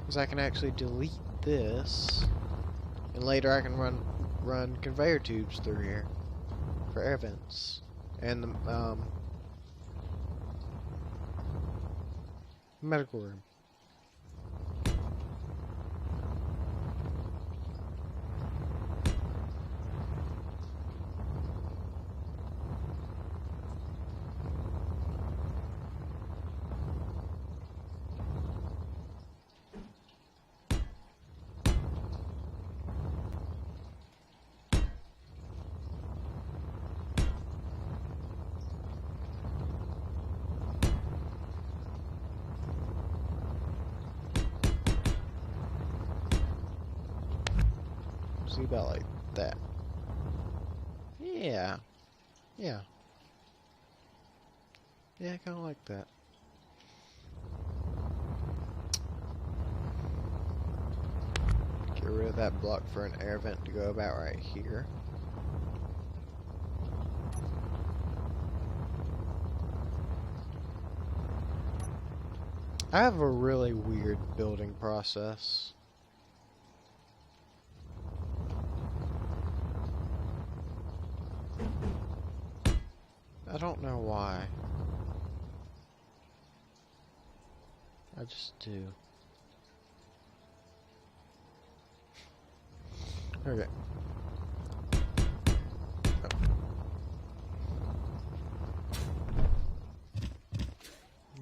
is I can actually delete this, and later I can run conveyor tubes through here for air vents and the medical room. See about like that. Yeah. Yeah. Yeah, I kinda like that. Get rid of that block for an air vent to go about right here. I have a really weird building process. I don't know why. I just do. Okay.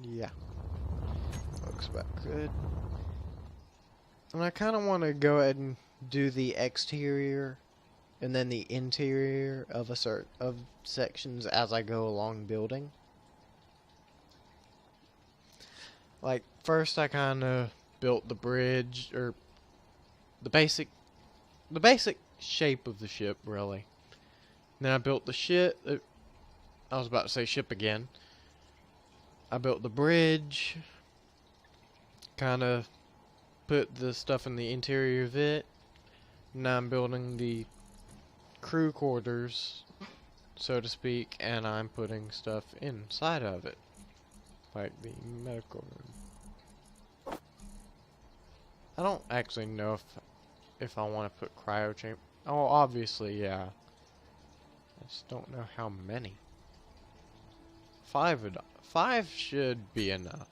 Yeah. Looks about good. And I kind of want to go ahead and do the exterior and then the interior of of sections as I go along building. Like first I kind of built the bridge, or the basic shape of the ship, really. Then I built the ship. I was about to say ship again. I built the bridge. Kind of put the stuff in the interior of it. Now I'm building the crew quarters so to speak, and I'm putting stuff inside of it, like the medical room. I don't actually know if I want to put cryo chamber. Oh, obviously, yeah. I just don't know how many. Five should be enough.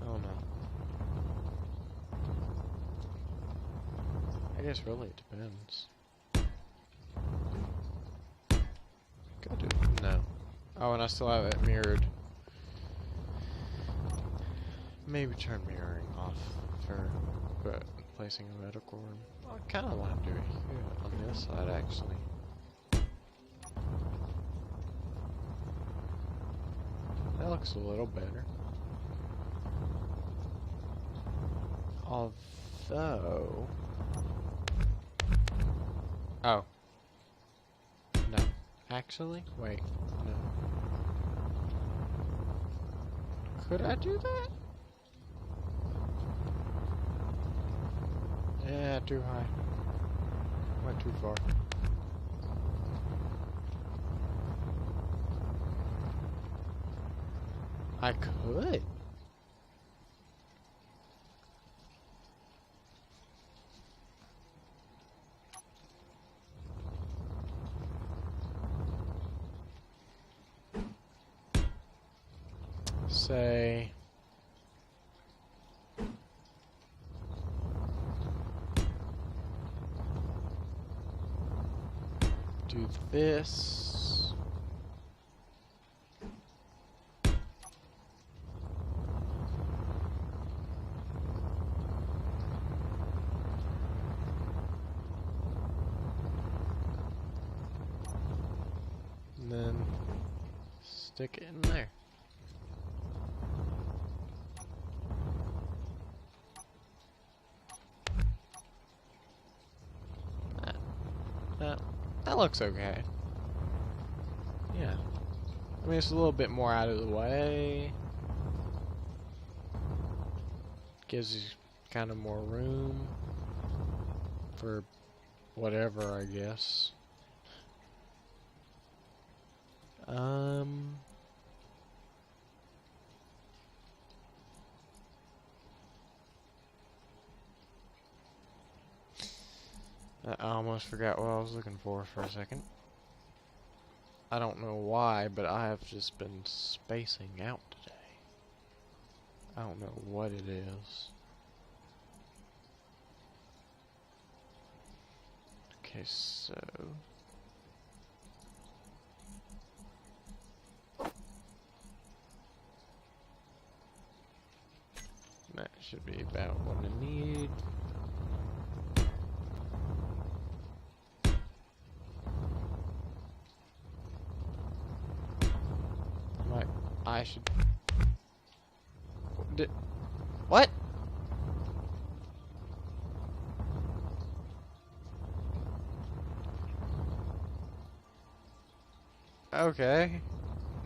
I don't know. I guess really it depends. Could do no. Oh, and I still have it mirrored. Maybe turn mirroring off for placing a medical room. I kind of want to do it here on this side actually. That looks a little better. Although... Oh. No. Actually? Wait. No. Could I do that? Yeah, too high. Went too far. I could. Say do this. And then stick it in there. That looks okay. Yeah. I mean, it's a little bit more out of the way. Gives you kind of more room for whatever, I guess. I almost forgot what I was looking for a second. I don't know why, but I have just been spacing out today. I don't know what it is. Okay, so... that should be about what I need. I should... What? Okay.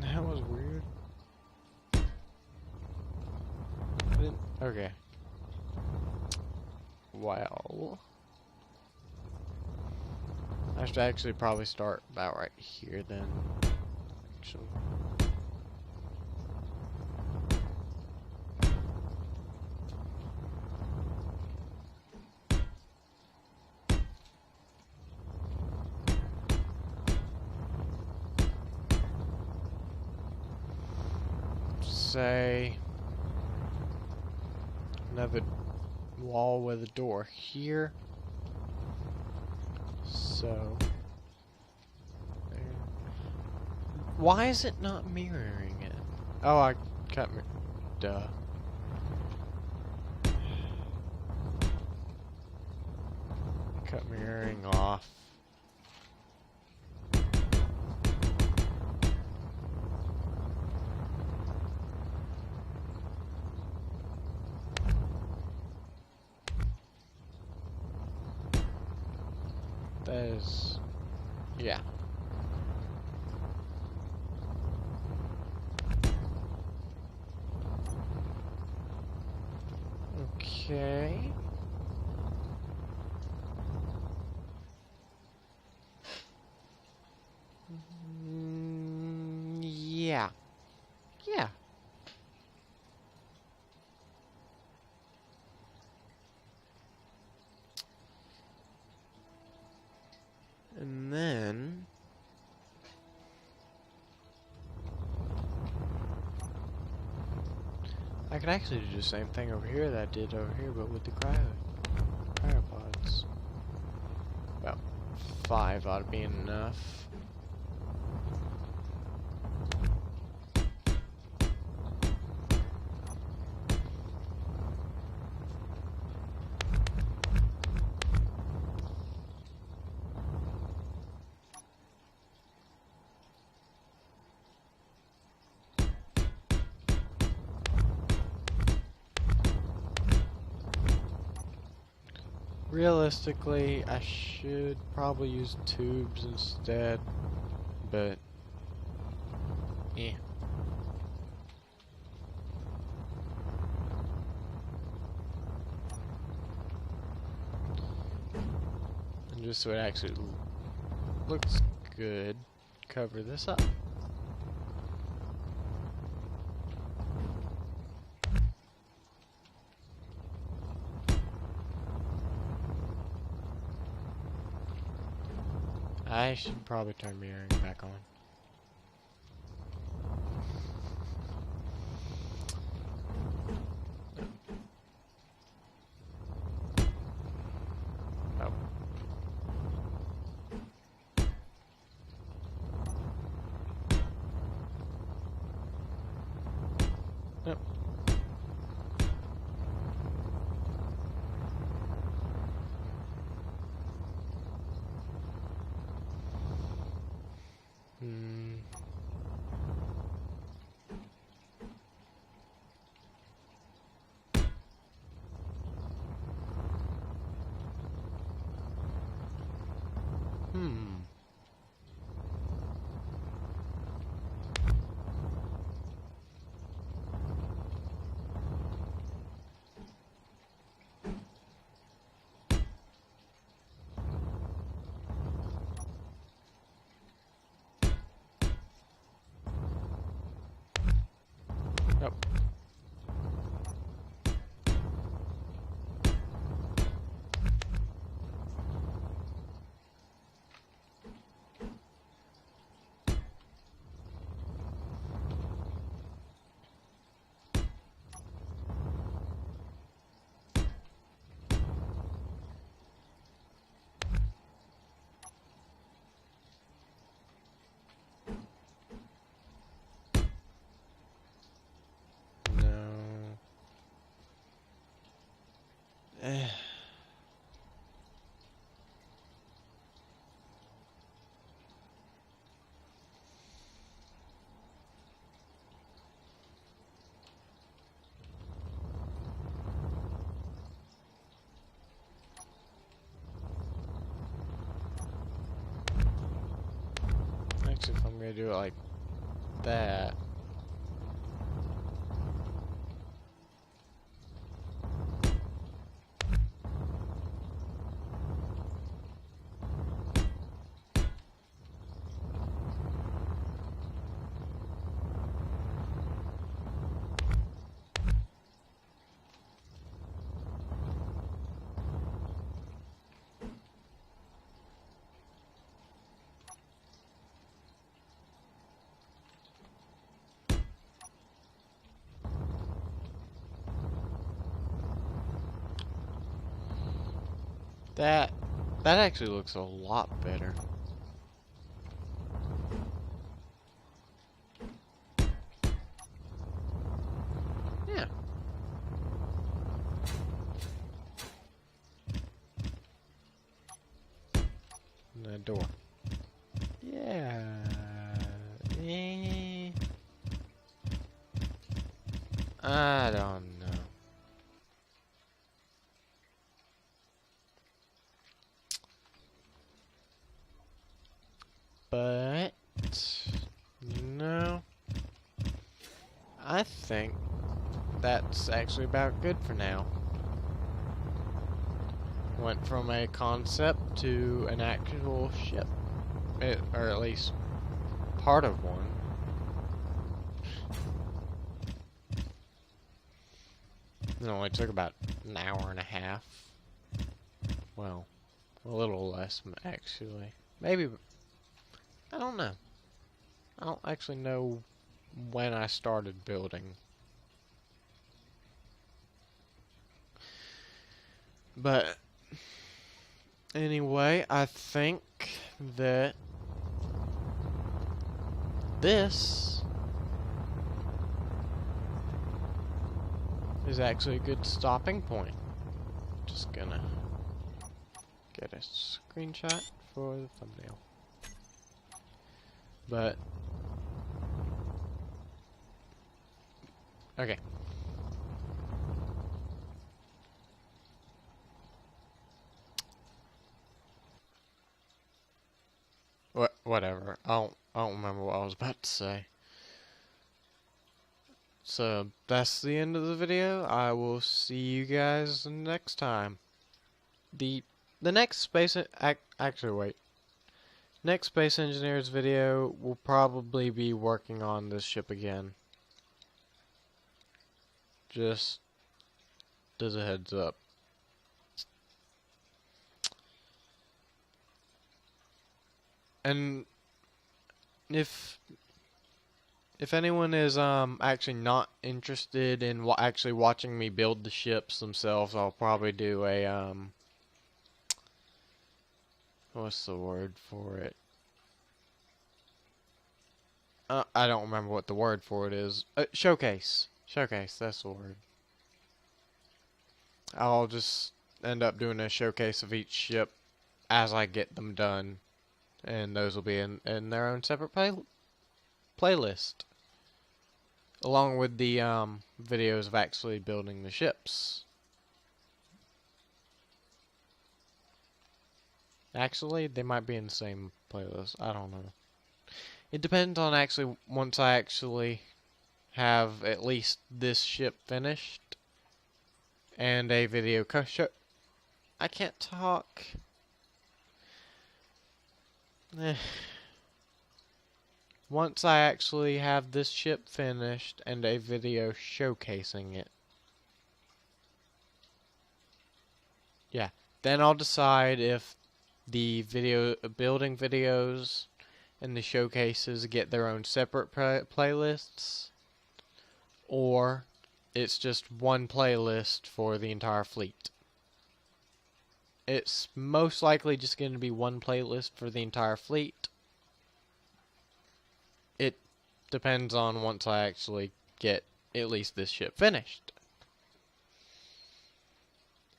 That was weird. Okay. Well... I should actually probably start about right here then. Actually. Say another wall with a door here. So there. Why is it not mirroring it? Oh, I cut me. Duh. Cut mirroring off. That is, yeah. Okay. I could actually do the same thing over here that I did over here, but with the cryopods. About 5 ought to be enough. Realistically, I should probably use tubes instead, but yeah. And just so it actually looks good, cover this up. I should probably turn mirroring back on. Oh. Yep. Hmm. Hmm. Yep. No. Eh. Actually, if I'm gonna do it like that. That actually looks a lot better. Yeah. And the door. Yeah. Eh. I don't know. But no, I think that's actually about good for now. Went from a concept to an actual ship, or at least part of one. It only took about an hour and a half. Well, a little less actually. Maybe, I don't know. I don't actually know when I started building. But anyway, I think that this is actually a good stopping point. Just gonna get a screenshot for the thumbnail. But okay. Whatever. I don't remember what I was about to say. So that's the end of the video. I will see you guys next time. The next actually wait. Next Space Engineers video will probably be working on this ship again. Just as a heads up. And if anyone is actually not interested in actually watching me build the ships themselves, I'll probably do a what's the word for it? I don't remember what the word for it is. Showcase. Showcase, that's the word. I'll just end up doing a showcase of each ship as I get them done. And those will be in their own separate playlist. Along with the videos of actually building the ships. Actually, they might be in the same playlist. I don't know. It depends on actually once I actually have at least this ship finished and a video show. I can't talk. Once I actually have this ship finished and a video showcasing it. Yeah, then I'll decide if the building videos and the showcases get their own separate playlists, or it's just one playlist for the entire fleet. It's most likely just going to be one playlist for the entire fleet. It depends on once I actually get at least this ship finished.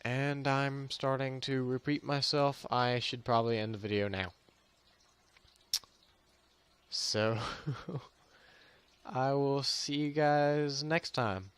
And I'm starting to repeat myself. I should probably end the video now. So, I will see you guys next time.